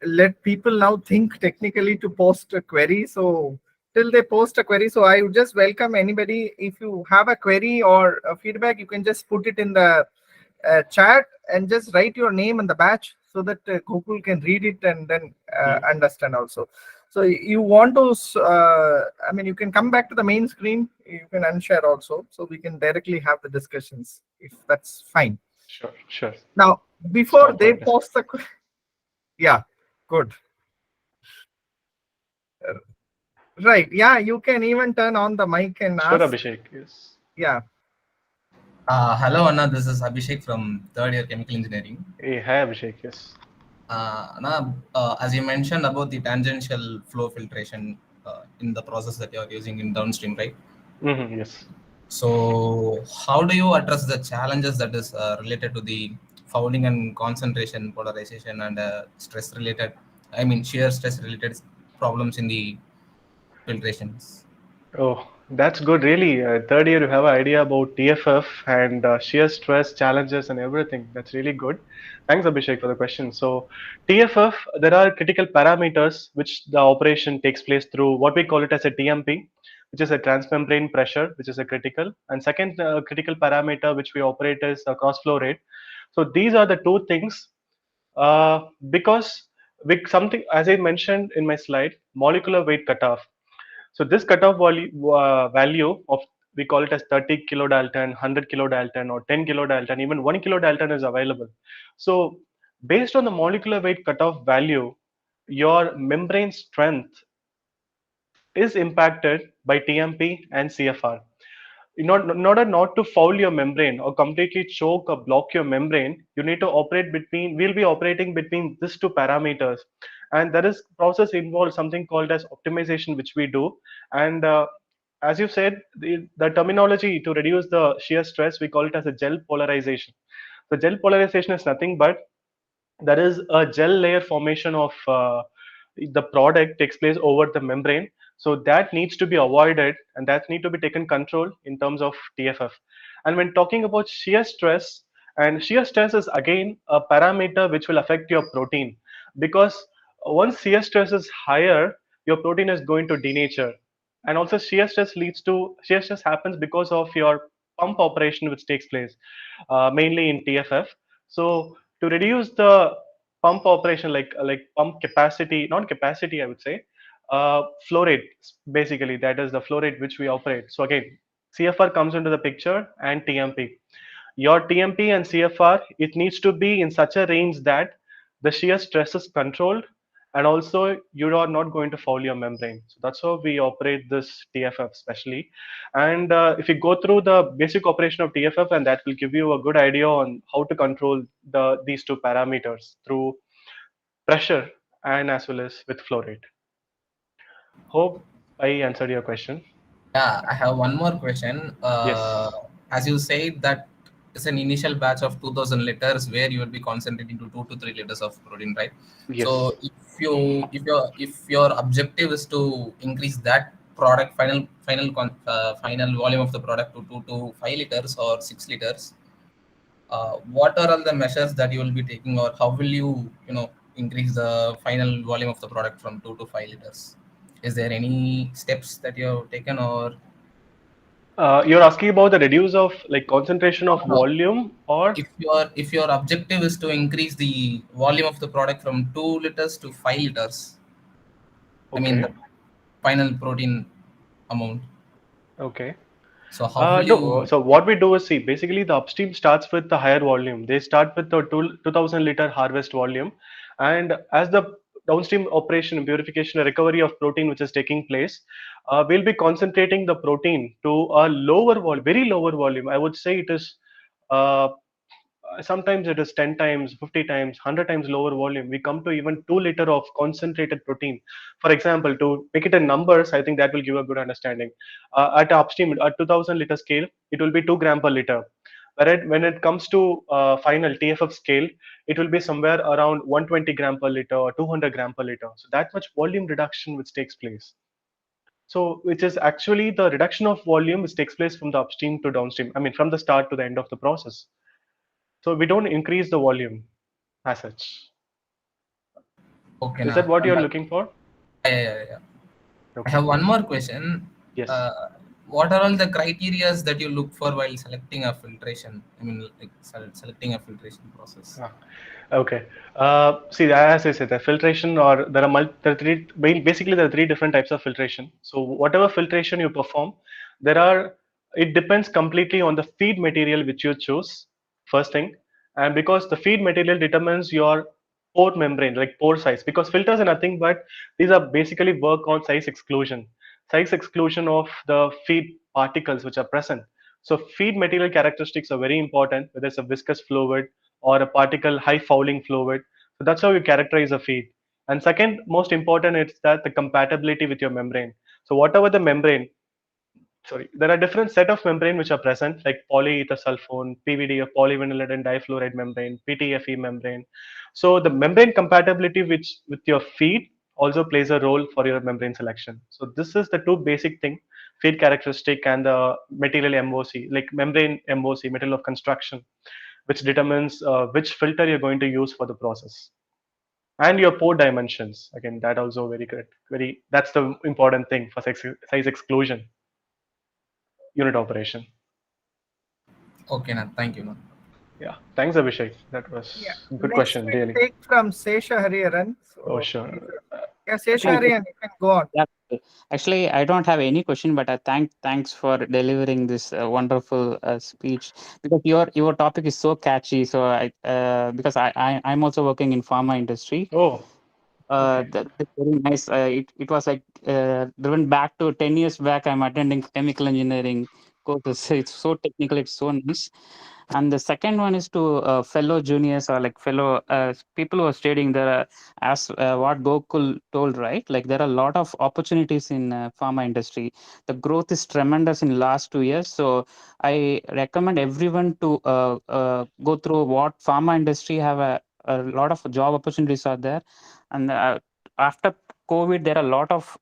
let people now think technically to post a query. So till they post a query, so I would just welcome anybody. If you have a query or a feedback, you can just put it in the chat and just write your name and the batch so that Gokul can read it and then understand also. So you want to, I mean, you can come back to the main screen. You can unshare also, so we can directly have the discussions if that's fine. Sure, sure. Now, before Stop they going. post the, yeah, good. Right. Yeah, you can even turn on the mic and Sure, ask. Abhishek. Yes. Yeah. Hello, Anna. This is Abhishek from third year chemical engineering. Hey, hi, Abhishek. Yes. Anna, as you mentioned about the tangential flow filtration in the process that you are using in downstream, right? Yes. So, how do you address the challenges that is related to the fouling and concentration, polarization, and stress related, I mean, shear stress related problems in the filtrations? Oh, that's good, really. Third year, you have an idea about TFF and shear stress challenges and everything. That's really good. Thanks, Abhishek, for the question. So, TFF, there are critical parameters which the operation takes place through what we call it as a TMP, which is a transmembrane pressure, which is a critical. And second critical parameter which we operate is cross flow rate. So, these are the two things because with something, as I mentioned in my slide, molecular weight cutoff. So this cutoff value of, we call it as 30 kilodalton, 100 kilodalton, or 10 kilodalton, even 1 kilodalton is available. So based on the molecular weight cutoff value, your membrane strength is impacted by TMP and CFR. In order not to foul your membrane or completely choke or block your membrane, you need to operate between, we'll be operating between these two parameters. And there is process involved something called as optimization, which we do. And as you said, the terminology to reduce the shear stress, we call it as a gel polarization. So gel polarization is nothing but there is a gel layer formation of the product takes place over the membrane, so that needs to be avoided and that need to be taken control in terms of TFF. And when talking about shear stress, and shear stress is again a parameter which will affect your protein, because once shear stress is higher, your protein is going to denature. And also shear stress happens because of your pump operation which takes place mainly in TFF. So to reduce the pump operation, like pump capacity, not capacity, I would say, flow rate, basically that is the flow rate which we operate. So again, CFR comes into the picture and TMP. Your TMP and CFR, it needs to be in such a range that the shear stress is controlled, and also you are not going to foul your membrane. So that's how we operate this TFF especially. And if you go through the basic operation of TFF, and that will give you a good idea on how to control these two parameters through pressure and as well as with flow rate. Hope I answered your question. Yeah, I have one more question. Yes. As you said that it's an initial batch of 2000 liters where you will be concentrating to 2 to 3 liters of protein, right? So Yes. if your objective is to increase that product final volume of the product to 2 to 5 liters or 6 liters, what are all the measures that you will be taking, or how will you increase the final volume of the product from 2 to 5 liters? Is there any steps that you have taken, or You're asking about the reduce of like concentration of no, volume or if your objective is to increase the volume of the product from 2 liters to 5 liters, I mean okay, the final protein amount. okay. So how will No, you? so what we do is, see, basically the upstream starts with the higher volume. They start with the 2000 liter harvest volume. And as the downstream operation, purification, and recovery of protein which is taking place, we'll be concentrating the protein to a lower volume, very lower volume. I would say it is uh, sometimes it is 10 times, 50 times, 100 times lower volume. We come to even 2 liter of concentrated protein. For example, to make it in numbers, I think that will give a good understanding. At upstream, at 2000 liter scale, it will be 2 gram per liter. When it comes to final TFF scale, it will be somewhere around 120 gram per liter or 200 gram per liter. So that much volume reduction which takes place. So which is actually the reduction of volume which takes place from the upstream to downstream. I mean, from the start to the end of the process. So we don't increase the volume as such. Okay, Is now that what you're looking for? yeah. I Okay. have one more question. Yes. Uh, what are all the criterias that you look for while selecting a filtration? I mean, like selecting a filtration process. Ah, okay. See, as I said, the filtration, or there are basically there are three different types of filtration. So whatever filtration you perform, there are, it depends completely on the feed material which you choose, first thing. And because the feed material determines your pore membrane, like pore size, because filters are nothing but these are basically work on size exclusion of the feed particles which are present. So feed material characteristics are very important, whether it's a viscous fluid or a particle high fouling fluid. So that's how you characterize a feed. And second most important is that the compatibility with your membrane. So whatever the membrane, sorry, there are different set of membrane which are present, like polyether sulfone, PVD or polyvinylidene difluoride membrane, PTFE membrane. So the membrane compatibility which with your feed also plays a role for your membrane selection. So this is the two basic thing: feed characteristic and the material MOC, like membrane MOC, material of construction, which determines which filter you're going to use for the process. And your pore dimensions, again, that also very correct, very, that's the important thing for size exclusion unit operation. Okay, Nath. Thank you, Nath. Yeah, thanks, Abhishek. That Yeah. was a good Next, question, we really. take from Sesha Hariharan. Oh, So, sure. yeah, Sesha Thank you. Hariharan, you can go on. Yeah. Actually, I don't have any question, but I thanks for delivering this wonderful speech, because your topic is so catchy. So because I'm also working in pharma industry. Oh, okay. That's very nice. It was like driven back to 10 years back. I'm attending chemical engineering courses. It's so technical. It's so nice. And the second one is to fellow juniors, or like fellow people who are studying there, as what Gokul told, right? Like there are a lot of opportunities in pharma industry. The growth is tremendous in last 2 years. So I recommend everyone to go through what pharma industry have a lot of job opportunities are there. And after COVID, there are a lot of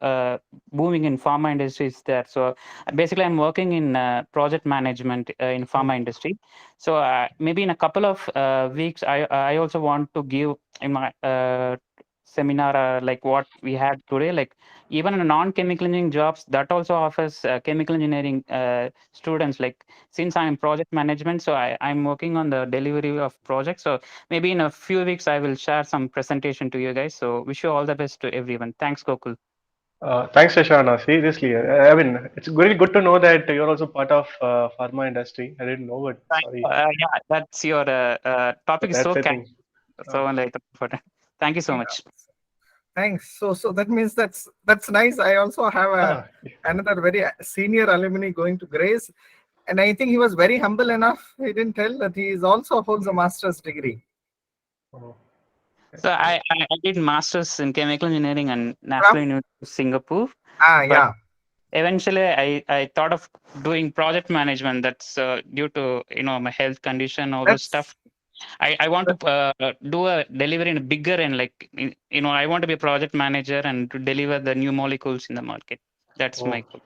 booming in pharma industries there. So basically, I'm working in project management in Hmm. pharma industry. So maybe in a couple of weeks, I also want to give in my seminar like what we had today. Like even in non-chemical engineering jobs, that also offers chemical engineering students. Like since I'm project management, so I'm working on the delivery of projects. So maybe in a few weeks, I will share some presentation to you guys. So wish you all the best to everyone. Thanks, Gokul. Thanks, Shashana. Seriously, I mean, it's really good to know that you're also part of pharma industry. I didn't know it. Sorry, Yeah, that's your but topic is that's so the thing. so like important. Thank you so Yeah. much. Thanks. So that means that's nice. I also have Ah, another very senior alumni going to Grace, and I think he was very humble enough. He didn't tell that he is also holds a master's degree oh, So I did masters in chemical engineering and National from. University of Singapore, but Yeah. eventually I thought of doing project management. That's due to my health condition, all those That's stuff. I want to do a delivery in a bigger, and like I want to be a project manager and to deliver the new molecules in the market. That's oh, my goal.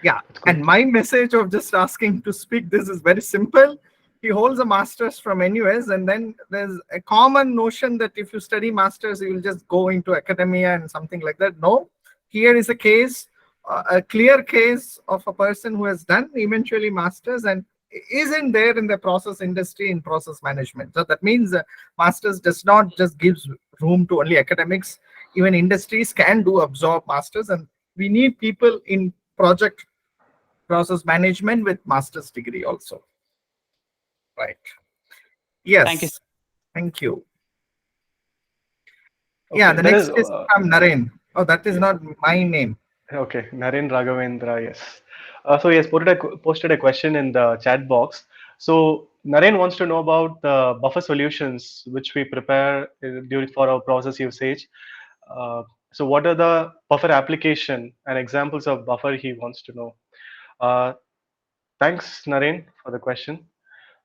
Yeah, it's and good. my message of just asking to speak this is very simple. He holds a master's from NUS, and then there's a common notion that if you study masters, you will just go into academia and something like that. No, here is a case, a clear case of a person who has done eventually masters and isn't there in the process industry in process management. So that means masters does not just gives room to only academics. Even industries can do absorb masters, and we need people in project process management with master's degree also, right? Thank you. Yes, thank you. Yeah, Okay, the there is, next is from Naren. Oh, that is yes. not my name. Okay, Naren Raghavendra, yes. So he has posted a question in the chat box. So Naren wants to know about the buffer solutions which we prepare during for our process usage. Uh, so what are the buffer application and examples of buffer he wants to know? Uh, Thanks, Naren, for the question.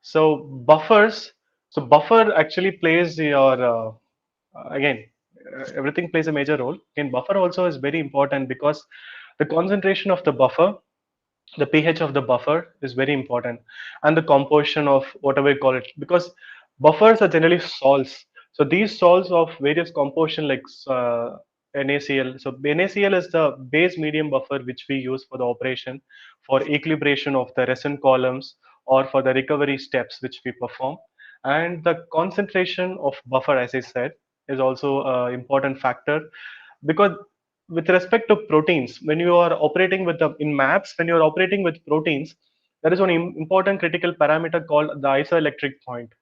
So buffers, so buffer actually plays your again everything plays a major role. Again, buffer also is very important because the concentration of the buffer, the pH of the buffer is very important, and the composition of whatever you call it, because buffers are generally salts. So these salts of various composition like NaCl. So NaCl is the base medium buffer which we use for the operation for equilibration of the resin columns or for the recovery steps which we perform. And the concentration of buffer, as I said, is also an important factor because with respect to proteins, when you are operating with the in mAbs, when you are operating with proteins, there is one important critical parameter called the isoelectric point,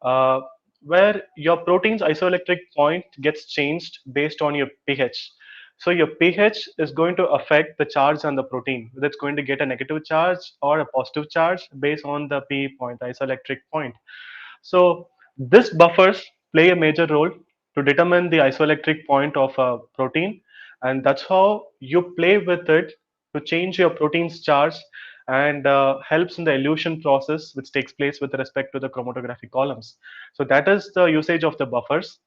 uh, where your protein's isoelectric point gets changed based on your pH. So your pH is going to affect the charge on the protein, whether it's going to get a negative charge or a positive charge based on the pH point, the isoelectric point. So this buffers play a major role to determine the isoelectric point of a protein, and that's how you play with it to change your protein's charge and helps in the elution process which takes place with respect to the chromatography columns. So that is the usage of the buffers.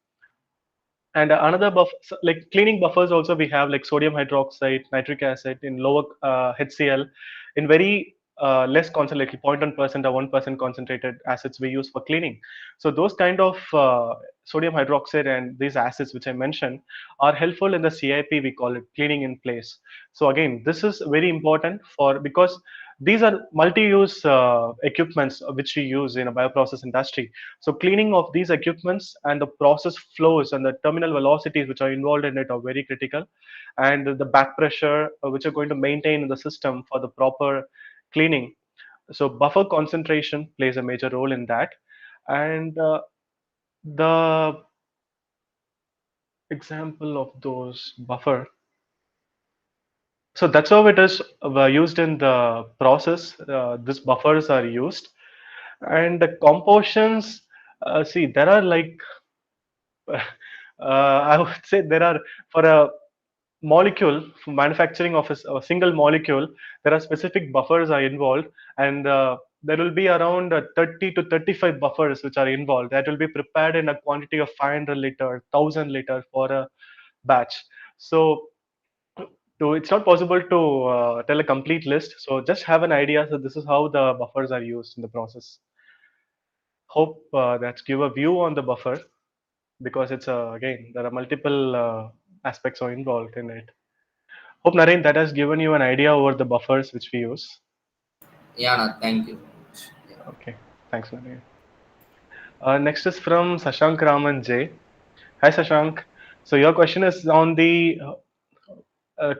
And another buff, like cleaning buffers, also we have like sodium hydroxide, nitric acid in lower HCl, in very less concentrated, like 0.1% or 1% concentrated acids we use for cleaning. So those kind of sodium hydroxide and these acids which I mentioned are helpful in the CIP, we call it cleaning in place. So again, this is very important for, because these are multi-use equipments which we use in a bioprocess industry. So cleaning of these equipments and the process flows and the terminal velocities which are involved in it are very critical, and the back pressure which are going to maintain in the system for the proper cleaning. So buffer concentration plays a major role in that. And the example of those buffer, so that's how it is used in the process. These buffers are used, and the compositions. See, there are like I would say there are, for a molecule, for manufacturing of a single molecule, there are specific buffers are involved, and there will be around 30 to 35 buffers which are involved that will be prepared in a quantity of 500 liter, 1000 liter for a batch. So it's not possible to tell a complete list. So just have an idea. So this is how the buffers are used in the process. Hope that's give a view on the buffer, because it's again there are multiple aspects are involved in it. Hope Naren, that has given you an idea over the buffers which we use. Yeah, no, thank you. Yeah. Okay, thanks Naren. Next is from Sashank Raman J. Hi Sashank. So your question is on the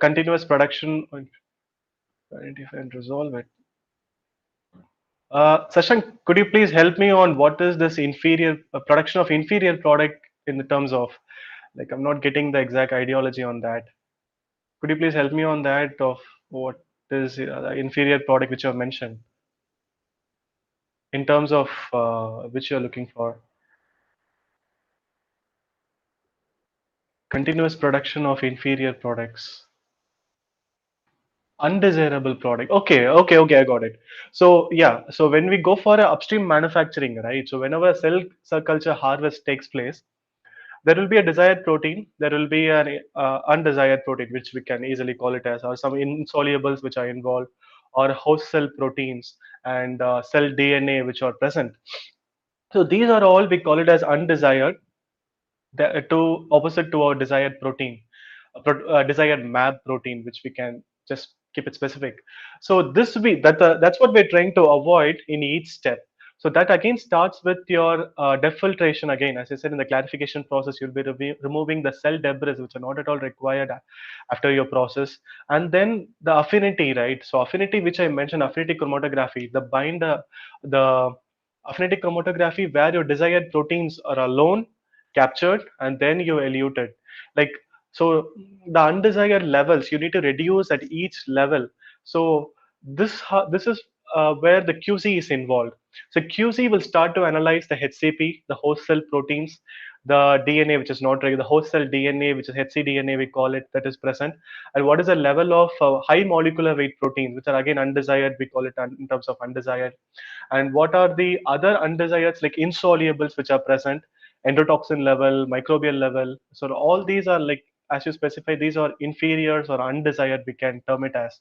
continuous production. Identify and resolve it. Sashank, could you please help me on what is this inferior production of inferior product in the terms of, like, I'm not getting the exact ideology on that. Could you please help me on that of what is the inferior product which you have mentioned in terms of which you're looking for? Continuous production of inferior products. Undesirable product. Okay, I got it. So yeah, so when we go for a upstream manufacturing, right? So whenever cell culture harvest takes place, there will be a desired protein, there will be an undesired protein, which we can easily call it as, or some insolubles which are involved, or host cell proteins and cell DNA which are present. So these are all, we call it as undesired, to opposite to our desired protein, desired mAb protein, which we can just keep it specific. So this we that's what we're trying to avoid in each step. So that again starts with your defiltration. Again, as I said, in the clarification process, you'll be removing the cell debris which are not at all required after your process. And then the affinity, right? So affinity, which I mentioned, affinity chromatography, the binder, the affinity chromatography, where your desired proteins are alone captured and then you elute it. Like, so the undesired levels you need to reduce at each level. So this is where the QC is involved. So QC will start to analyze the HCP, the host cell proteins, the DNA which is not regular, the host cell DNA, which is HCDNA we call it, that is present, and what is the level of high molecular weight proteins, which are again undesired, we call it in terms of undesired, and what are the other undesireds like insolubles which are present, endotoxin level, microbial level. So all these are, like, as you specify, these are inferiors or undesired, we can term it as.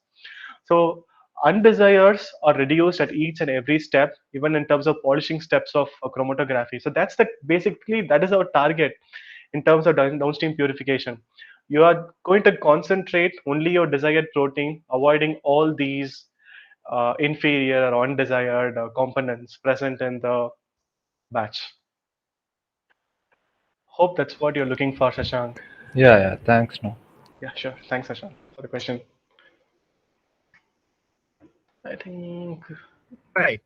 So undesires are reduced at each and every step, even in terms of polishing steps of chromatography. So that's the basically that is our target in terms of downstream purification. You are going to concentrate only your desired protein, avoiding all these inferior or undesired components present in the batch. Hope that's what you're looking for, Shashank. Yeah, thanks. No. Yeah, sure. Thanks, Shashank, for the question. I think. Right.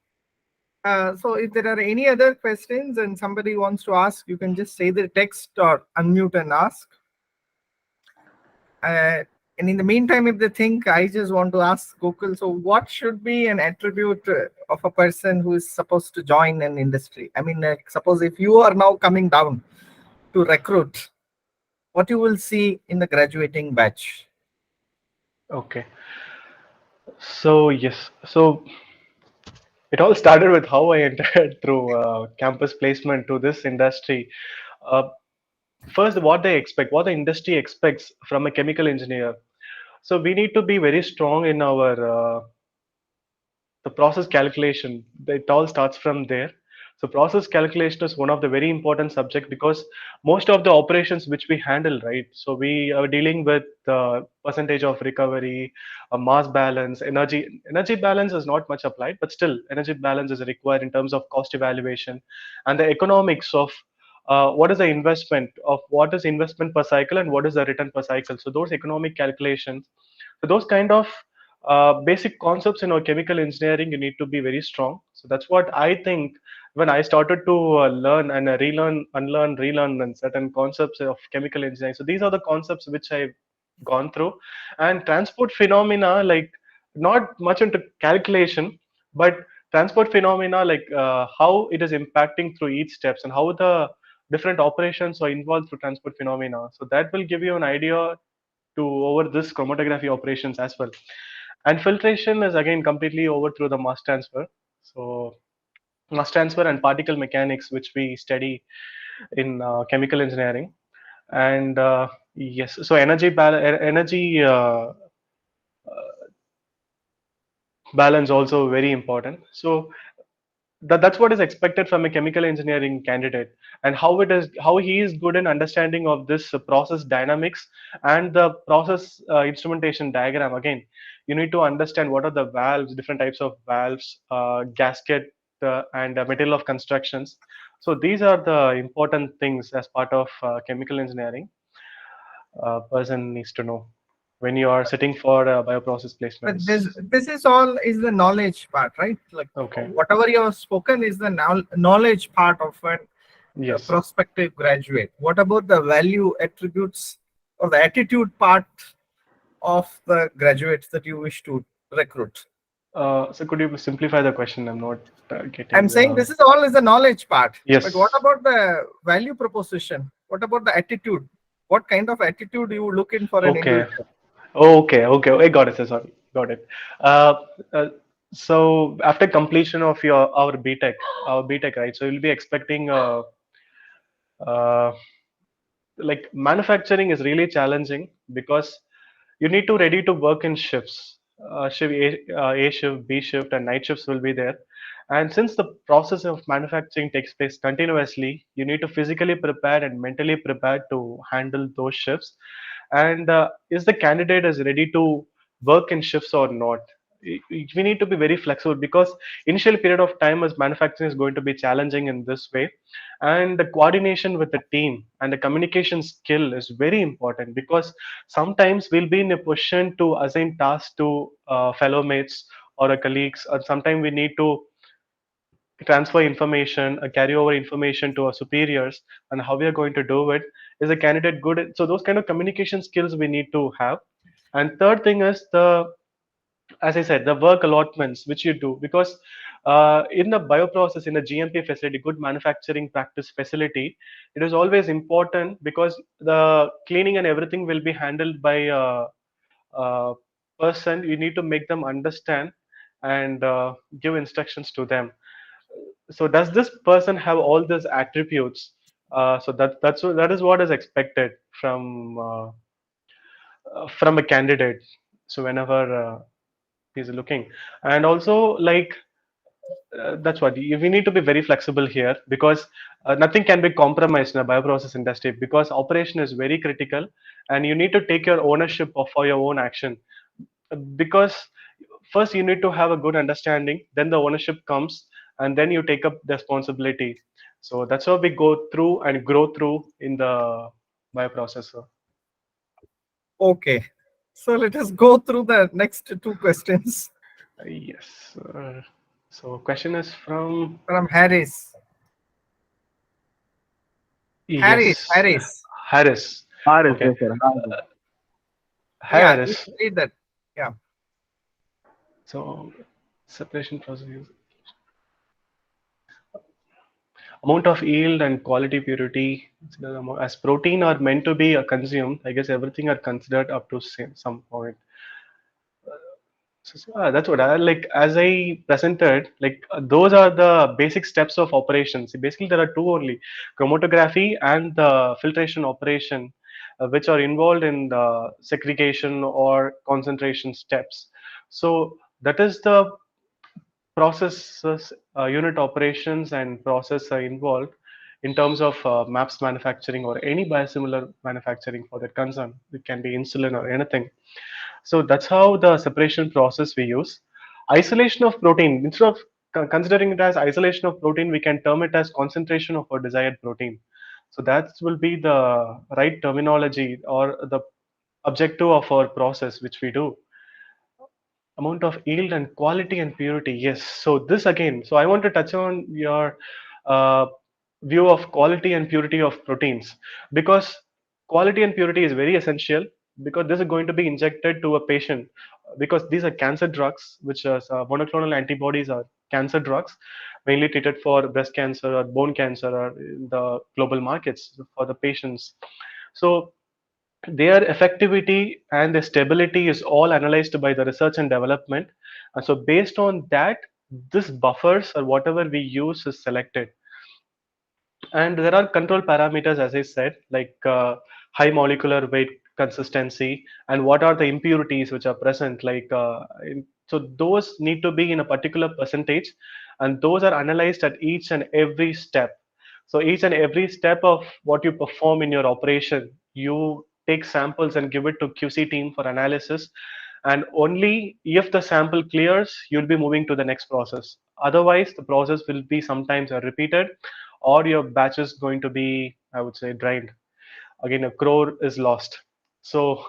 So if there are any other questions and somebody wants to ask, you can just say the text or unmute and ask. And in the meantime, if they think, I just want to ask Gokul, so what should be an attribute of a person who is supposed to join an industry? I mean, suppose if you are now coming down to recruit, what you will see in the graduating batch? Okay. So yes, so it all started with how I entered through campus placement to this industry. Uh, First, what they expect, what the industry expects from a chemical engineer. So we need to be very strong in our the process calculation. It all starts from there. So process calculation is one of the very important subject because most of the operations which we handle, right? So we are dealing with percentage of recovery, mass balance, energy balance is not much applied, but still energy balance is required in terms of cost evaluation and the economics of what is the investment of what is investment per cycle and what is the return per cycle. So those economic calculations, so those kind of basic concepts in our chemical engineering, you need to be very strong. So that's what I think when I started to learn and relearn, unlearn, relearn and certain concepts of chemical engineering. So these are the concepts which I've gone through. And transport phenomena, like not much into calculation, but transport phenomena, like how it is impacting through each steps and how the different operations are involved through transport phenomena. So that will give you an idea to over this chromatography operations as well. And filtration is again completely over through the mass transfer. So mass transfer and particle mechanics, which we study in chemical engineering. And yes, so energy balance also very important. So that's what is expected from a chemical engineering candidate, and how he is good in understanding of this process dynamics and the process instrumentation diagram. Again, you need to understand what are the valves, different types of valves, gasket, and material of constructions. So these are the important things as part of chemical engineering person needs to know when you are sitting for bioprocess But placements. this is all is the knowledge part, right? Like Okay. whatever you have spoken is the knowledge part of an Yes. prospective graduate. What about the value attributes or the attitude part of the graduates that you wish to recruit? So could you simplify the question? I'm not I'm getting. saying this is all is the knowledge part, but what Yes. about the value proposition? What about the attitude? What kind of attitude you look in for an Okay. individual? Okay. I got it. Sir. Sorry. Got it. Uh, uh, so after completion of your our BTech, right? So you'll be expecting uh, like manufacturing is really challenging because you need to ready to work in shifts. Shift A shift, B shift, and night shifts will be there. And since the process of manufacturing takes place continuously, you need to physically prepare and mentally prepare to handle those shifts. And is the candidate is ready to work in shifts or not? We need to be very flexible because initial period of time as manufacturing is going to be challenging in this way, and the coordination with the team and the communication skill is very important because sometimes we'll be in a position to assign tasks to fellow mates or colleagues, or sometimes we need to transfer information, carry over information to our superiors, and how we are going to do it. Is a candidate good so those kind of communication skills we need to have. And third thing is the, as I said, the work allotments which you do, because in the bioprocess, in a GMP facility, good manufacturing practice facility, it is always important because the cleaning and everything will be handled by a person. You need to make them understand and give instructions to them. So does this person have all these attributes? So that is what is expected from a candidate. So whenever he's looking, and also like that's what we need to be very flexible here because nothing can be compromised in a bioprocess industry because operation is very critical, and you need to take your ownership of for your own action. Because first you need to have a good understanding, then the ownership comes, and then you take up the responsibility. So that's how we go through and grow through in the bioprocessor. Okay, so let us go through the next two questions Yes. So question is from, from Harris. Harris, yes, Harris. Harris. Harris, Okay. yes, sir. Harris. Yeah, you Harris. read that. Yeah. So separation process, amount of yield and quality purity as protein are meant to be consumed. I guess everything are considered up to some point. That's what I like. As I presented, like those are the basic steps of operations. Basically, there are two only: chromatography and the filtration operation, which are involved in the segregation or concentration steps. So that is the processes, unit operations, and process are involved in terms of MAPS manufacturing or any biosimilar manufacturing for that concern. It can be insulin or anything. So that's how the separation process we use. Isolation of protein, instead of considering it as isolation of protein, we can term it as concentration of a desired protein. So that will be the right terminology or the objective of our process, which we do. Amount of yield and quality and purity, yes. So this again, so I want to touch on your uh, view of quality and purity of proteins, because quality and purity is very essential, because this is going to be injected to a patient, because these are cancer drugs, which are monoclonal antibodies are cancer drugs, mainly treated for breast cancer or bone cancer or in the global markets for the patients. So their effectivity and their stability is all analyzed by the research and development, and so based on that, this buffers or whatever we use is selected. And there are control parameters, as I said, like high molecular weight consistency, and what are the impurities which are present, like so those need to be in a particular percentage, and those are analyzed at each and every step. So each and every step of what you perform in your operation, you take samples and give it to QC team for analysis, and only if the sample clears, you'll be moving to the next process. Otherwise, the process will be sometimes repeated, or your batch is going to be, I would say, drained. Again, a crore is lost. So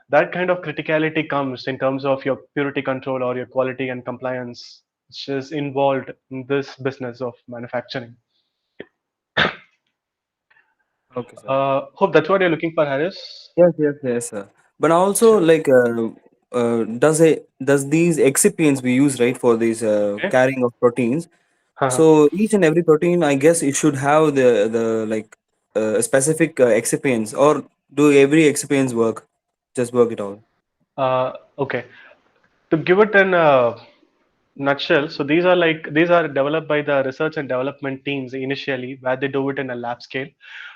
that kind of criticality comes in terms of your purity control or your quality and compliance, which is involved in this business of manufacturing. Okay, sir. Hope that's what you're looking for, Harris. Yes, yes, yes, sir. But also, Sure. like, does these excipients we use, right, for these Okay. carrying of proteins? Haha. So each and every protein, I guess, it should have the like specific excipients, or do every excipients work? Just work it all. Okay. To give it in a nutshell, so these are developed by the research and development teams initially, where they do it in a lab scale.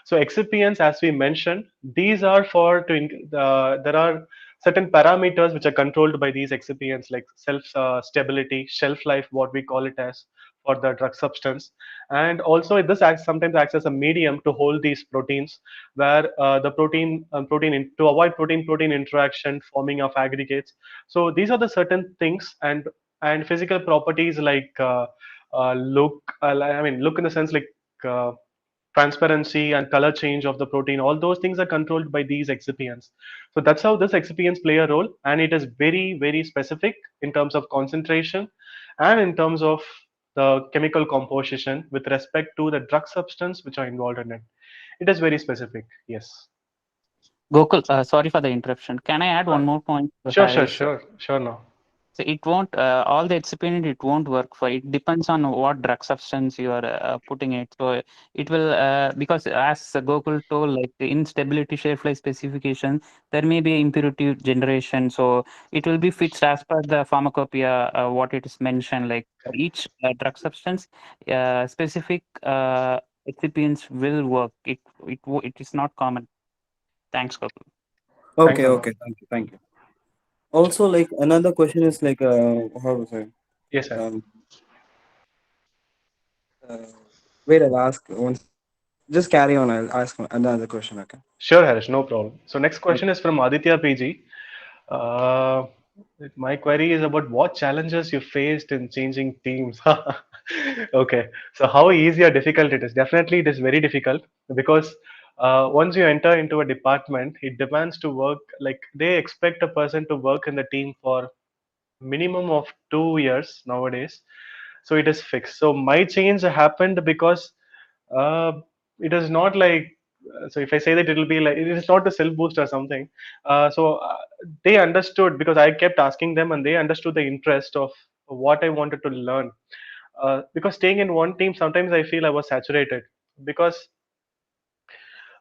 So excipients, as we mentioned, these are for there are certain parameters which are controlled by these excipients, like self stability, shelf life, what we call it as, for the drug substance, and also this sometimes acts as a medium to hold these proteins, where the to avoid protein interaction, forming of aggregates. So these are the certain things, and physical properties like look, I mean look in the sense like uh, transparency and color change of the protein, all those things are controlled by these excipients. So that's how this excipients play a role, and it is very very specific in terms of concentration and in terms of the chemical composition with respect to the drug substance which are involved in it. It is very specific, yes. Gokul, sorry for the interruption. Can I add uh, one more point to sure sure Harry's? sure sure no. So it won't all the excipient it won't work for. It depends on what drug substance you are putting it. So it will because as Gokul told, like the instability shelf life specification, there may be impurity generation. So it will be fixed as per the pharmacopoeia what it is mentioned. Like for each drug substance, specific excipients will work. It is not common. Thanks, Gokul. Thanks Okay, a lot. okay, thank you, thank you. Also, like another question is like, how was I? Yes sir. Um, uh, wait, I'll ask once. Just carry on. I'll ask another question. Okay. Sure, Harish, no problem. So next question Okay. is from Aditya PG. Uh, my query is about what challenges you faced in changing teams. Okay, so how easy or difficult it is? Definitely, it is very difficult, because once you enter into a department, it demands to work, like they expect a person to work in the team for minimum of 2 years nowadays. So it is fixed. So my change happened because uh, it is not like, so if I say that, it will be like it is not a self boost or something. They understood, because I kept asking them, and they understood the interest of what I wanted to learn. Because staying in one team, sometimes I feel I was saturated, because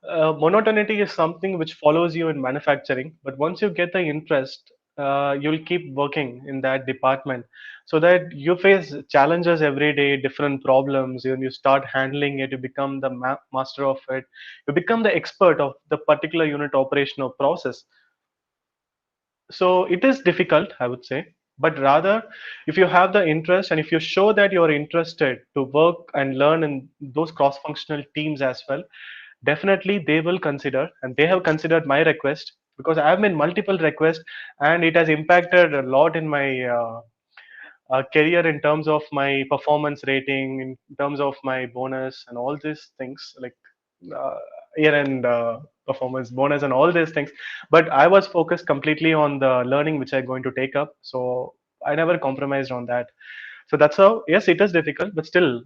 monotonity is something which follows you in manufacturing, but once you get the interest, you'll keep working in that department, so that you face challenges every day, different problems, and you start handling it. You become the master of it. You become the expert of the particular unit operation or process. So it is difficult, I would say, but rather, if you have the interest and if you show that you're interested to work and learn in those cross functional teams as well, definitely they will consider, and they have considered my request, because I have made multiple requests, and it has impacted a lot in my career, in terms of my performance rating, in terms of my bonus and all these things, like uh, year end performance bonus and all these things. But I was focused completely on the learning which I'm going to take up, so I never compromised on that. So that's how, yes, it is difficult, but still,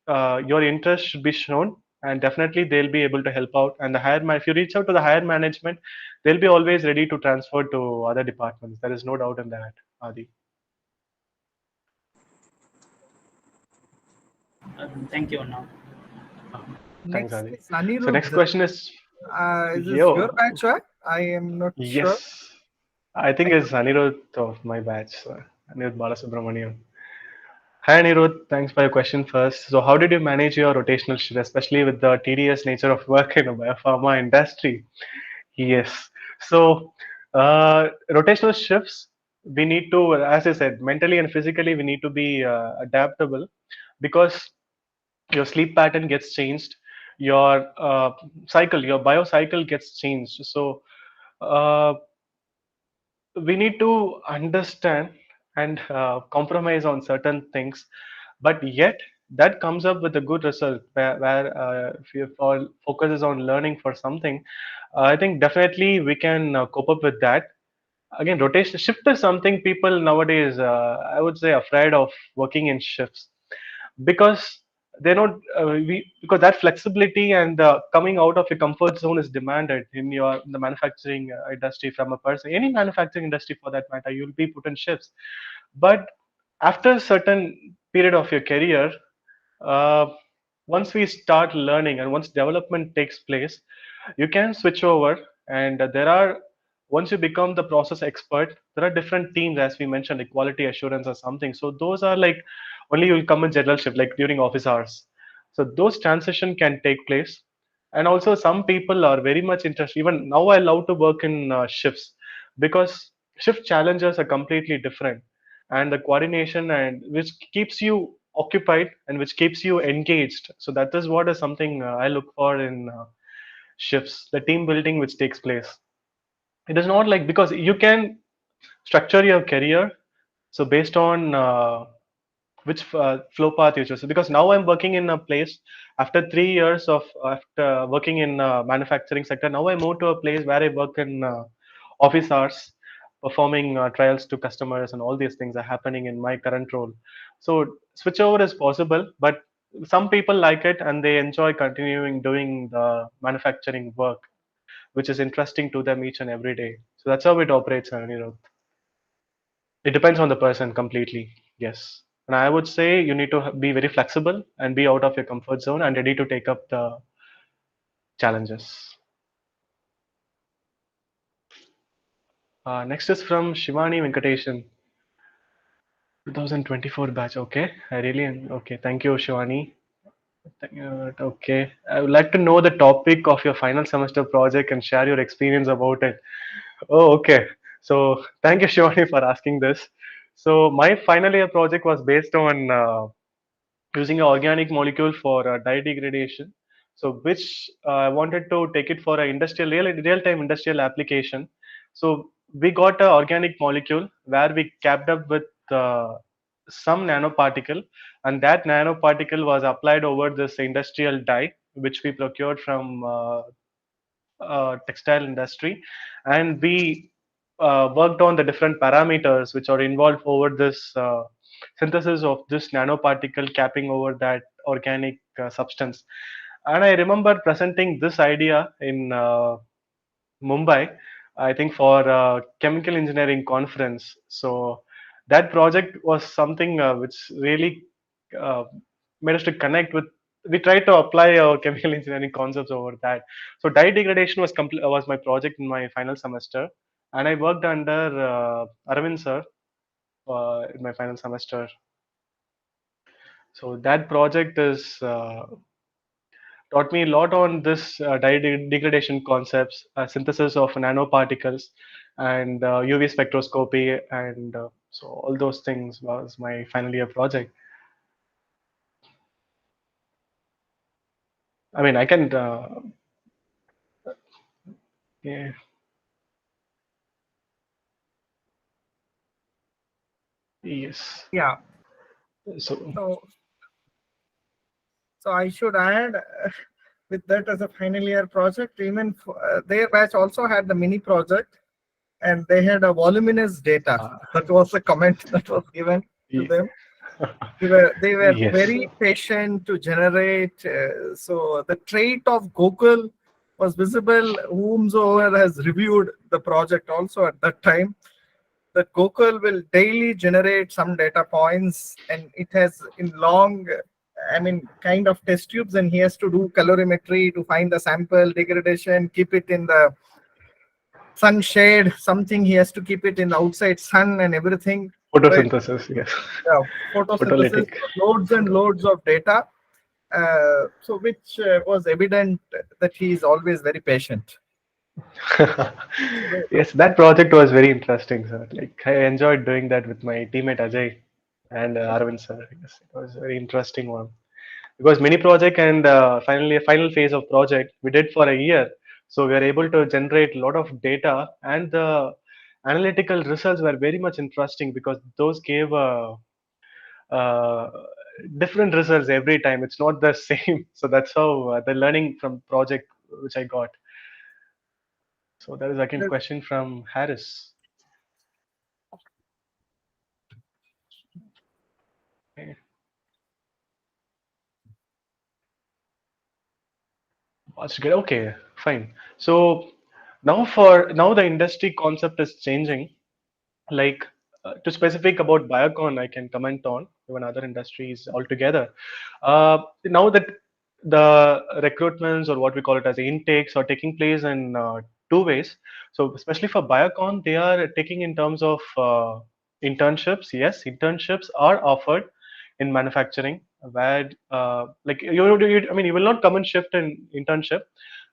your interest should be shown, and definitely they'll be able to help out. And the if you reach out to the higher management, they'll be always ready to transfer to other departments. There is no doubt in that, Adi. Thank you, Anna. Thanks, Next Adi. is So next Anirudh. question is, Is this your yo, batch, right? I am not sure. yes, I think I it's Anirudh of my batch, Anirudh Balasubramanian. Hi Anirudh, thanks for your question first. So how did you manage your rotational shift, especially with the tedious nature of work in the biopharma industry? Yes. So rotational shifts, we need to, as I said, mentally and physically, we need to be adaptable, because your sleep pattern gets changed, your your biocycle gets changed. So uh, we need to understand and compromise on certain things, but yet that comes up with a good result, where if you focuses on learning for something, I think definitely we can cope up with that. Again, rotation shift is something people nowadays, I would say, afraid of working in shifts, because they don't because that flexibility and coming out of your comfort zone is demanded in the manufacturing industry, from a person, any manufacturing industry for that matter. You'll be put in shifts, but after a certain period of your career, uh, once we start learning and once development takes place, you can switch over. And there are, once you become the process expert, there are different teams, as we mentioned, like quality assurance or something. So those are like, only you'll come in general shift, like during office hours. So those transition can take place. And also some people are very much interested. Even now I love to work in shifts, because shift challenges are completely different, and the coordination, and which keeps you occupied and which keeps you engaged. So that is what is something I look for in shifts, the team building which takes place. It is not like, because you can structure your career so based on which flow path you choose. Because now I'm working in a place, after 3 years of after working in manufacturing sector, now I moved to a place where I work in office hours, performing trials to customers, and all these things are happening in my current role. So switchover is possible, but some people like it and they enjoy continuing doing the manufacturing work, which is interesting to them each and every day. So that's how it operates, Anirudh. It depends on the person completely. Yes. And I would say you need to be very flexible and be out of your comfort zone and ready to take up the challenges. Next is from Shivani Venkatesan, 2024 batch. Okay. I really okay. Thank you, Shivani. Okay. I would like to know the topic of your final semester project and share your experience about it. Oh, okay. So thank you, Shivani, for asking this. So my final year project was based on using an organic molecule for dye degradation. So which I wanted to take it for a industrial real time industrial application. So we got an organic molecule where we capped up with some nanoparticle, and that nanoparticle was applied over this industrial dye which we procured from textile industry, and we worked on the different parameters which are involved over this synthesis of this nanoparticle capping over that organic substance. And I remember presenting this idea in Mumbai, I think for a chemical engineering conference. So that project was something which really uh, made us to connect with. We tried to apply our chemical engineering concepts over that. So dye degradation was was my project in my final semester, and I worked under Arvind sir in my final semester. So that project is taught me a lot on this degradation concepts, synthesis of nanoparticles, and UV spectroscopy, and so all those things was my final year project. I mean, I can. Yeah, yes. Yeah. So So, so I should add with that as a final year project. Even their batch also had the mini project, and they had a voluminous data. That was the comment that was given to ye- them. They were yes. very patient to generate. So the trait of Gokul was visible. Whomsoever has reviewed the project also at that time, that Gokul will daily generate some data points, and it has in long, I mean, kind of test tubes, and he has to do calorimetry to find the sample degradation, keep it in the sun shade, something he has to keep it in the outside sun and everything. So it, Photosynthesis, yes. photosynthesis, Photolytic. loads and loads of data. So which was evident that he is always very patient. Yes, that project was very interesting, sir. Like I enjoyed doing that with my teammate Ajay and Arvind sir. Yes, it was a very interesting one because mini project and finally a final phase of project we did for a year. So we are able to generate a lot of data, and the analytical results were very much interesting because those gave uh, different results every time. It's not the same. So that's how the learning from project which I got. So there is again question from Harris. Okay. That's good. Okay, fine. So now the industry concept is changing. Like to specific about Biocon, I can comment on even other industries altogether. Now that the recruitments or what we call it as intakes are taking place in two ways. So especially for Biocon, they are taking in terms of internships. Yes, internships are offered in manufacturing where like I mean you will not come and shift in internship,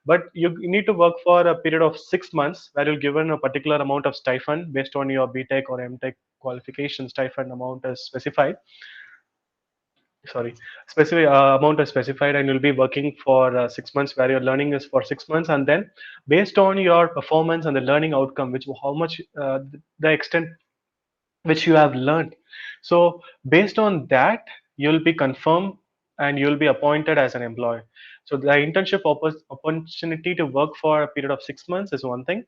but you need to work for a period of 6 months where you're given a particular amount of stipend based on your BTech or MTech qualification. Stipend amount is specified. Sorry, specific amount is specified, and you'll be working for 6 months where your learning is for 6 months, and then based on your performance and the learning outcome, which how much the extent which you have learned. So based on that, you'll be confirmed and you'll be appointed as an employee. So the internship opportunity to work for a period of 6 months is one thing.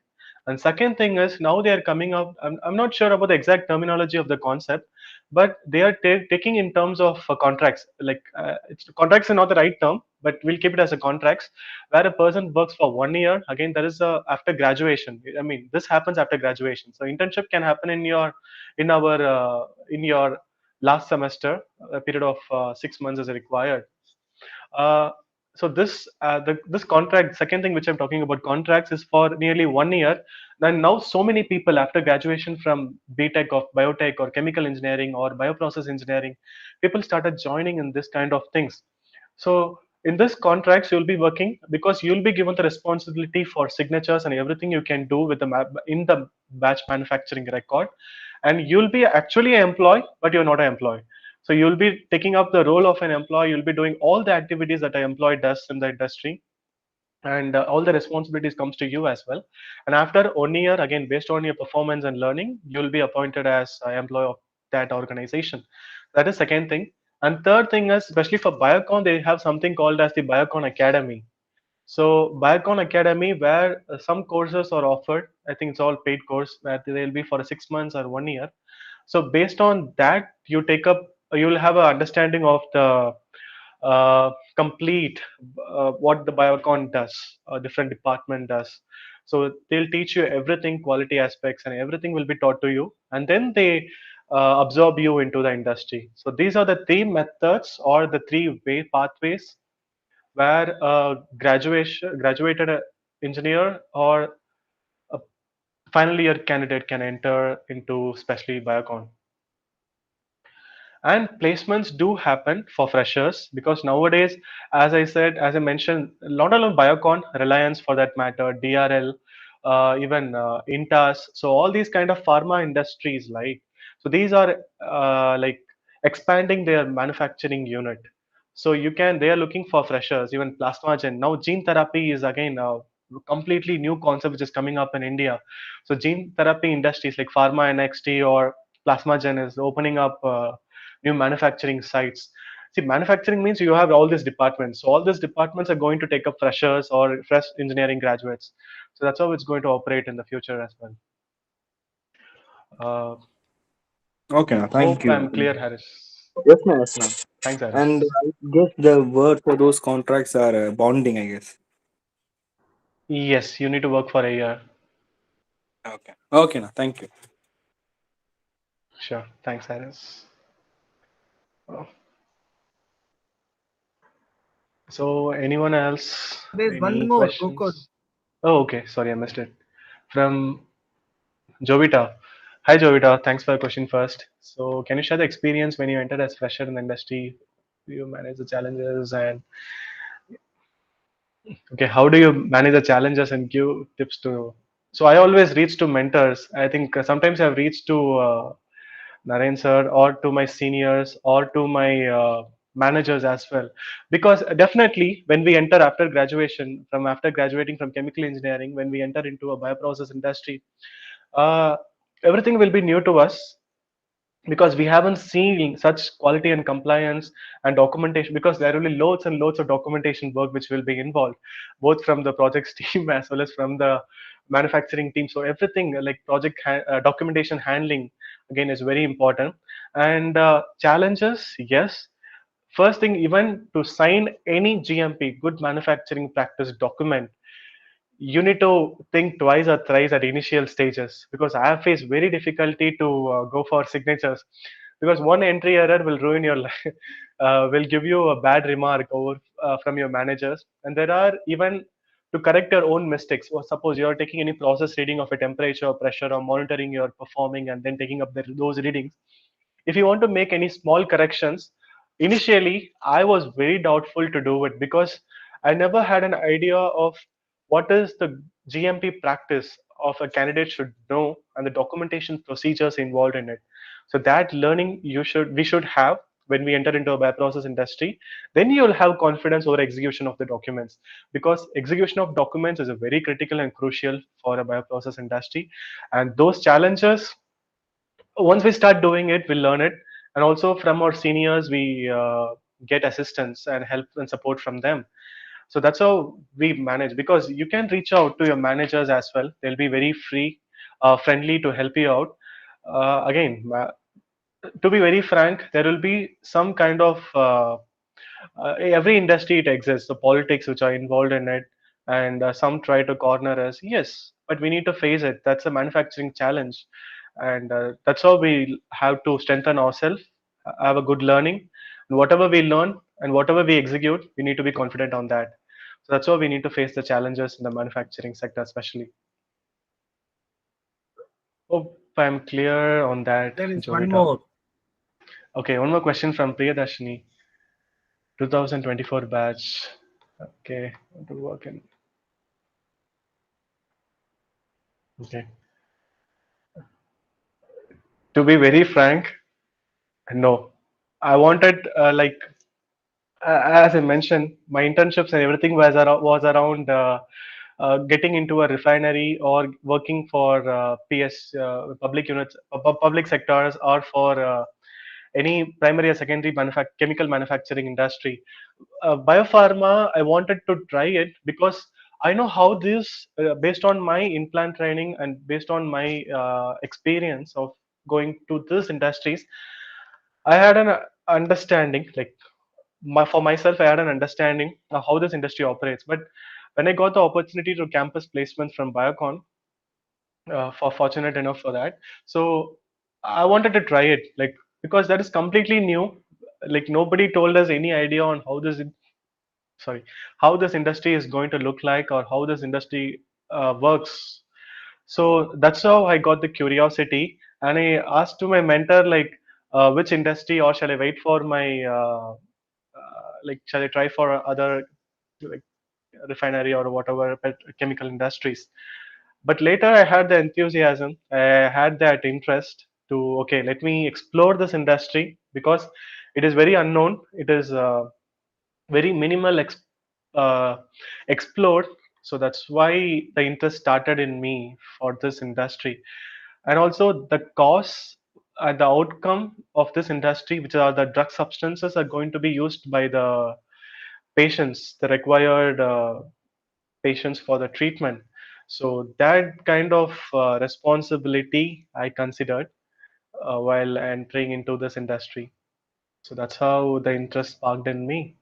And second thing is now they are coming up. I'm not sure about the exact terminology of the concept, but they are taking in terms of contracts. Like contracts are not the right term, but we'll keep it as a contracts where a person works for 1 year. Again, there is a after graduation. I mean, this happens after graduation. So internship can happen in your last semester. A period of 6 months is required. uh, so this contract, second thing which I'm talking about, contracts is for nearly 1 year. Then now so many people after graduation from BTech of biotech or chemical engineering or bioprocess engineering, people started joining in this kind of things. So in this contracts you'll be working because you'll be given the responsibility for signatures and everything you can do with the in the batch manufacturing record, and you'll be actually an employee but you're not an employee. So you'll be taking up the role of an employee. You'll be doing all the activities that an employee does in the industry, and all the responsibilities comes to you as well. And after 1 year, again based on your performance and learning, you'll be appointed as an employee of that organization. That is second thing. And third thing is, especially for Biocon, they have something called as the Biocon Academy. So Biocon Academy, where some courses are offered, I think it's all paid course where they'll be for 6 months or 1 year. So based on that, you'll have an understanding of the complete what the Biocon does, a different department does. So they'll teach you everything, quality aspects, and everything will be taught to you, and then they absorb you into the industry. So these are the three methods or the three pathways where a graduated engineer or a final year candidate can enter into especially biocon. And placements do happen for freshers because nowadays, as I mentioned, a lot of biocon, Reliance for that matter, DRL, even Intas, so all these kind of pharma industries, like, so these are like expanding their manufacturing unit. So you can, they are looking for freshers. Even plasmagen, now gene therapy is again a completely new concept which is coming up in India. So gene therapy industries like pharma NXT or plasmagen is opening up new manufacturing sites. See, manufacturing means you have all these departments. So all these departments are going to take up freshers or fresh engineering graduates. So that's how it's going to operate in the future as well. Uh, Okay, now, thank Hope you. I'm clear, Harris. Yes, ma'am. Yes, ma'am. Thanks, And Harris. I guess the word for those contracts are bonding, I guess. Yes, you need to work for a year. Okay. Okay, now, thank you. Sure. Thanks, Harris. Oh, so anyone else? There's one Any more, Gokul. questions? Oh, okay. Sorry, I missed it. From Jovita. Hi, Jovita. Thanks for the question first. So, can you share the experience when you entered as fresher in the industry? Do you manage the challenges and okay, how do you manage the challenges and give tips to? So, I always reach to mentors. I think sometimes I've reached to Naren sir or to my seniors or to my managers as well, because definitely when we enter after graduation, from after graduating from chemical engineering, when we enter into a bioprocess industry, uh, everything will be new to us because we haven't seen such quality and compliance and documentation, because there will be loads and loads of documentation work which will be involved both from the projects team as well as from the manufacturing team. So everything like documentation handling again is very important. And challenges, yes. First thing, even to sign any GMP, good manufacturing practice document, you need to think twice or thrice at initial stages, because I have faced very difficulty to go for signatures, because one entry error will ruin your life, will give you a bad remark over from your managers. And there are even to correct your own mistakes. Or suppose you are taking any process reading of a temperature, or pressure, or monitoring your performing, and then taking up those readings. If you want to make any small corrections, initially I was very doubtful to do it because I never had an idea of what is the GMP practice of a candidate should know and the documentation procedures involved in it. So that learning we should have when we enter into a bioprocess industry. Then you will have confidence over execution of the documents, because execution of documents is a very critical and crucial for a bioprocess industry. And those challenges, once we start doing it, we'll learn it. And also from our seniors, we get assistance and help and support from them. So that's how we manage, because you can reach out to your managers as well. They'll be very free, friendly to help you out. Again, to be very frank, there will be some kind of every industry it exists, the politics which are involved in it, and some try to corner us. Yes, but we need to face it. That's a manufacturing challenge, and that's how we have to strengthen ourselves, have a good learning, and whatever we learn and whatever we execute, we need to be confident on that. So that's why we need to face the challenges in the manufacturing sector, especially. Hope I'm clear on that, There is one Jovita. more. Okay, one more question from Priyadashini, 2024 batch. Okay, want to work in. Okay. To be very frank, no. I wanted as I mentioned, my internships and everything was around getting into a refinery or working for PS public units, public sectors, or for any primary or secondary chemical manufacturing industry. Biopharma, I wanted to try it because I know how this, based on my implant training and based on my experience of going to these industries, I had an understanding, like for myself, I had an understanding of how this industry operates. But when I got the opportunity to campus placement from Biocon, for fortunate enough for that, so I wanted to try it, like, because that is completely new. Like nobody told us any idea on how how this industry is going to look like, or how this industry works. So that's how I got the curiosity, and I asked to my mentor like, which industry, or shall I wait for my like, shall I try for other like refinery or whatever chemical industries. But later I had the enthusiasm, I had that interest to, okay, let me explore this industry because it is very unknown. It is very minimal uh, explored. So that's why the interest started in me for this industry. And also the cause and the outcome of this industry, which are the drug substances, are going to be used by the patients, the required patients for the treatment. So that kind of responsibility I considered while entering into this industry. So that's how the interest sparked in me.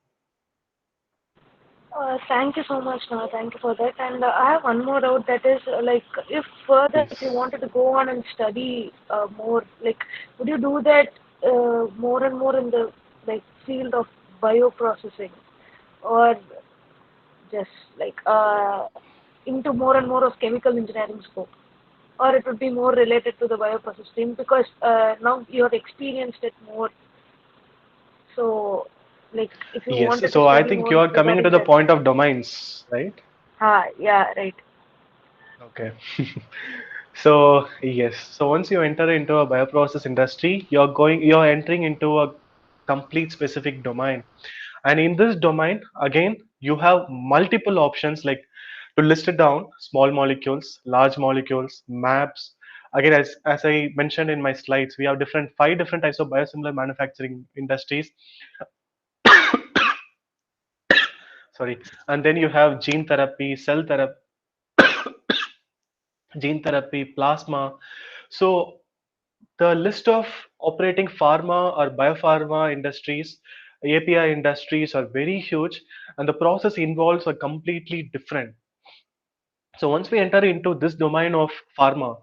Thank you so much, Noah. Thank you for that. And I have one more doubt. That is, like, if further, if you Please. wanted to go on and study more, like, would you do that more and more in the like field of bioprocessing, or just like into more and more of chemical engineering scope, or it would be more related to the bioprocess stream because now you have experienced it more. So, like, if you Yes. wanted to So I study think more you are coming into regarding the that. point of domains, right? Yeah, right. Okay. So yes. So once you enter into a bioprocess industry, you're entering into a complete specific domain. And in this domain, again, you have multiple options like to list it down, small molecules, large molecules, mAbs. Again, as I mentioned in my slides, we have five different types of biosimilar manufacturing industries. Sorry. And then you have gene therapy, cell therapy, gene therapy, plasma. So the list of operating pharma or biopharma industries, API industries are very huge, and the process involves are completely different. So once we enter into this domain of pharma,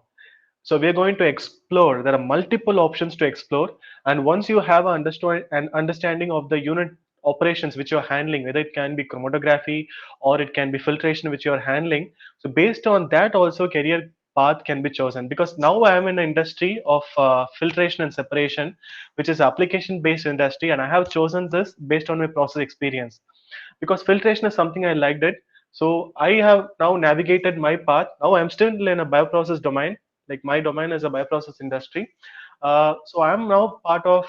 so we're going to explore. There are multiple options to explore, and once you have an understanding of the unit operations which you're handling, whether it can be chromatography or it can be filtration which you're handling. So based on that, also career path can be chosen. Because now I am in an industry of filtration and separation, which is application based industry, and I have chosen this based on my process experience because filtration is something I liked it. So I have now navigated my path. Now I'm still in a bioprocess domain. Like my domain is a bioprocess industry. So I'm now part of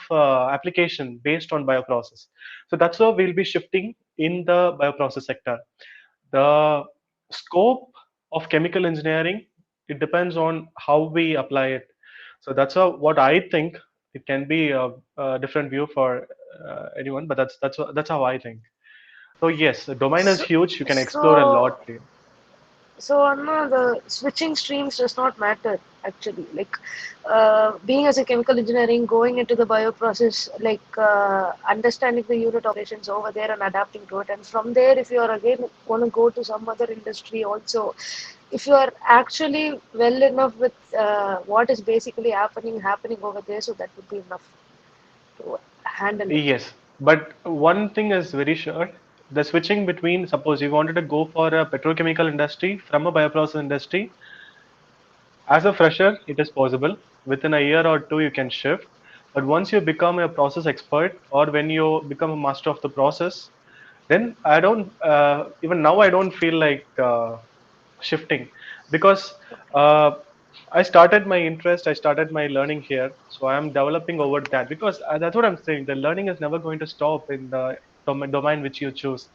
application based on bioprocess. So that's how we'll be shifting in the bioprocess sector. The scope of chemical engineering, it depends on how we apply it. So that's how what I think. It can be a different view for anyone, but that's how I think. So yes, the domain is So, huge. You can explore a so, lot there. so Anna, the switching streams does not matter actually. Like, being as a chemical engineering, going into the bioprocess, like understanding the unit operations over there and adapting to it, and from there, if you are again going to go to some other industry also, if you are actually well enough with what is basically happening over there, so that would be enough to handle it. Yes, but one thing is very sure. The switching between, suppose you wanted to go for a petrochemical industry from a bioprocess industry, as a fresher, it is possible. Within a year or two, you can shift. But once you become a process expert or when you become a master of the process, then I don't, even now, I don't feel like shifting because uh, I started my interest, I started my learning here. So I'm developing over that because that's what I'm saying. The learning is never going to stop in the domain which you choose.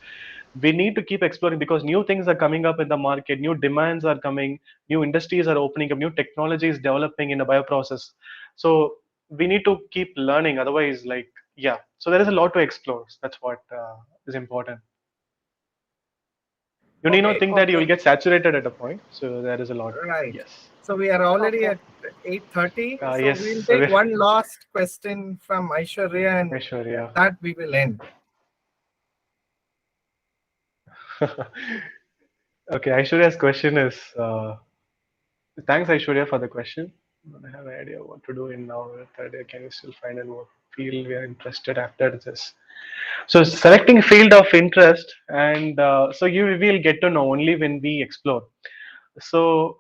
We need to keep exploring because new things are coming up in the market, new demands are coming, new industries are opening up, new technology is developing in the bioprocess. So we need to keep learning. Otherwise, like, yeah. So there is a lot to explore. That's what is important. You need not Okay, think that you will okay, get saturated at a point. So there is a lot. right. Yes. So we are already Okay. at 8:30. So we'll Yes. take one last question from Aishwarya, and Aishwarya. that we will end. Okay, Aishwarya's question is thanks, Aishwarya, for the question. I don't have an idea what to do in now. Third year, can you still find out what field we are interested after this? So, selecting field of interest, and so you will get to know only when we explore. So,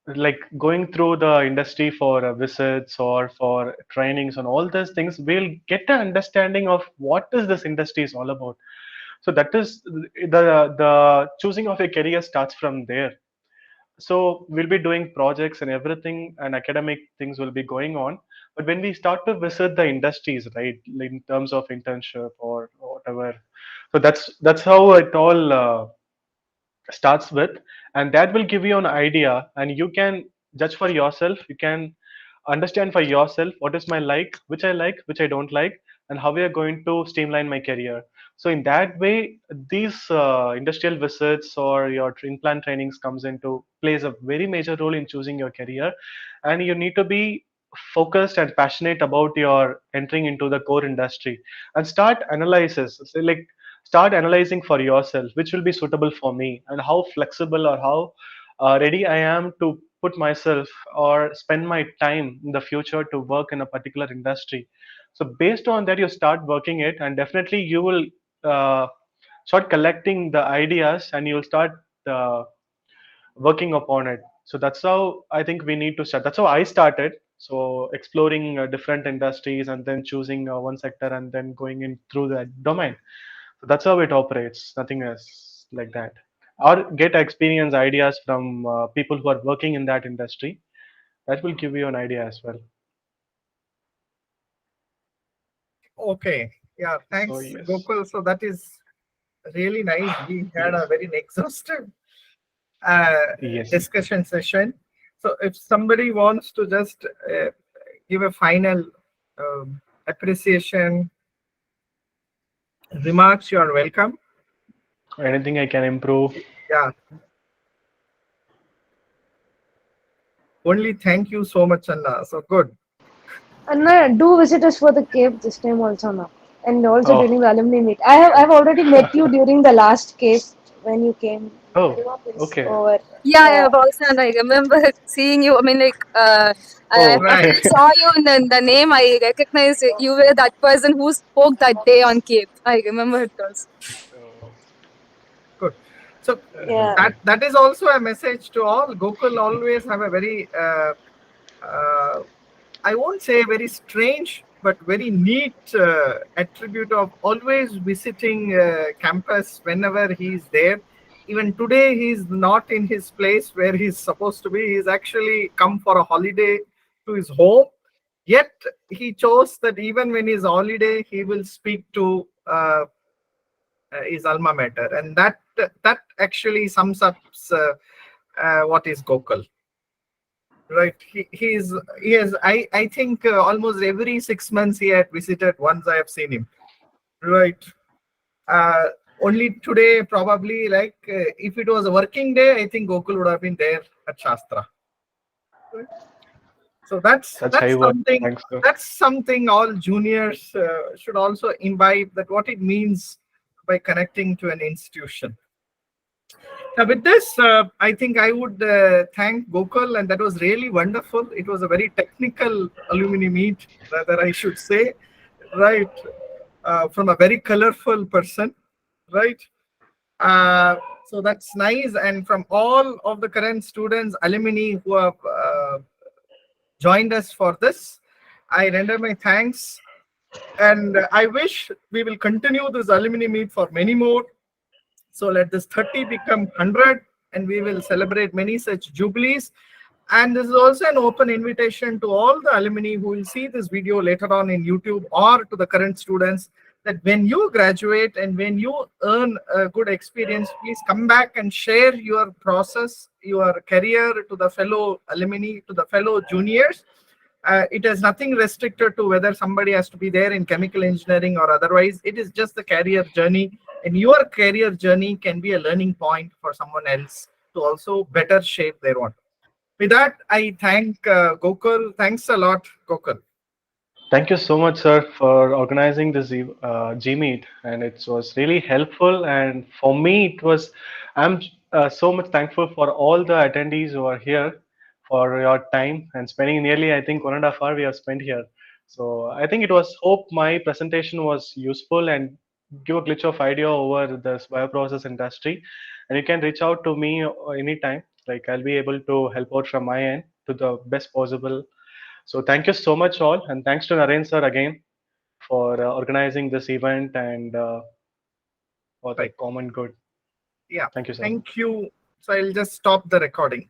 like going through the industry for visits or for trainings and all those things, we'll get an understanding of what is this industry is all about. So that is the choosing of a career starts from there. So we'll be doing projects and everything, and academic things will be going on. But when we start to visit the industries, right, in terms of internship or whatever, so that's how it all starts with, and that will give you an idea, and you can judge for yourself. You can understand for yourself what is my like, which I don't like, and how we are going to streamline my career. So in that way, these industrial visits or your in-plant trainings comes into plays a very major role in choosing your career, and you need to be focused and passionate about your entering into the core industry, and start analysis. So like start analyzing for yourself which will be suitable for me, and how flexible or how ready I am to put myself or spend my time in the future to work in a particular industry. So based on that, you start working it, and definitely you will uh, start collecting the ideas, and you'll start uh, working upon it. So that's how I think we need to start. That's how I started. So exploring different industries, and then choosing one sector, and then going in through that domain. So that's how it operates. Nothing else like that. Or get experience ideas from people who are working in that industry. That will give you an idea as well. Okay. Yeah. So Thanks, yes, Gokul. So that is really nice. We had a yes, very exhaustive uh, yes. discussion session. So if somebody wants to just give a final appreciation remarks, you are welcome. Anything I can improve. Yeah. Only thank you so much, Anna. So good. And do visit us for the cave this time also now. And also Oh, during the alumni meet. I've already met you during the last cave when you came oh, okay. over. Yeah, Yeah. yeah, Bausan, I remember seeing you. I mean, like, I Oh, Right. okay. actually saw you, and then the name I recognized. You were that person who spoke that day on Cape. I remember it was. Good. So Yeah. Okay. that is also a message to all. Gokul always have a very I won't say very strange, but very neat attribute of always visiting campus whenever he's there. Even today, he's not in his place where he's supposed to be. He's actually come for a holiday to his home. Yet he chose that even when he's holiday, he will speak to his alma mater, and that actually sums up what is Gokul. Right. He has I think almost every 6 months he had visited once. I have seen him. Right. Uh, Only today probably like if it was a working day, I think Gokul would have been there at Shastra. Right. So That's high work. Thanks, sir. that's something all juniors should also imbibe, that what it means by connecting to an institution. Now, with this, I think I would thank Gokul, and that was really wonderful. It was a very technical alumni meet, rather, I should say, right? From a very colorful person, right? So that's nice. And from all of the current students, alumni who have joined us for this, I render my thanks. And I wish we will continue this alumni meet for many more. So let this 30 become 100, and we will celebrate many such jubilees. And this is also an open invitation to all the alumni who will see this video later on in YouTube, or to the current students, that when you graduate and when you earn a good experience, please come back and share your process, your career to the fellow alumni, to the fellow juniors. It has nothing restricted to whether somebody has to be there in chemical engineering or otherwise. It is just the career journey, and your career journey can be a learning point for someone else to also better shape their own. With that, I thank Gokul. Thanks a lot, Gokul. Thank you so much, sir, for organizing this G Meet, and it was really helpful. And for me, it was. I'm so much thankful for all the attendees who are here, for your time and spending nearly, I think, 1.5 hours we have spent here. So I think it was. Hope my presentation was useful and give a glitch of idea over this bioprocess industry. And you can reach out to me anytime. like I'll be able to help out from my end to the best possible. So thank you so much all, and thanks to Naren sir again for organizing this event and for the Right. common good. Yeah. Thank you, sir. Thank you. So I'll just stop the recording.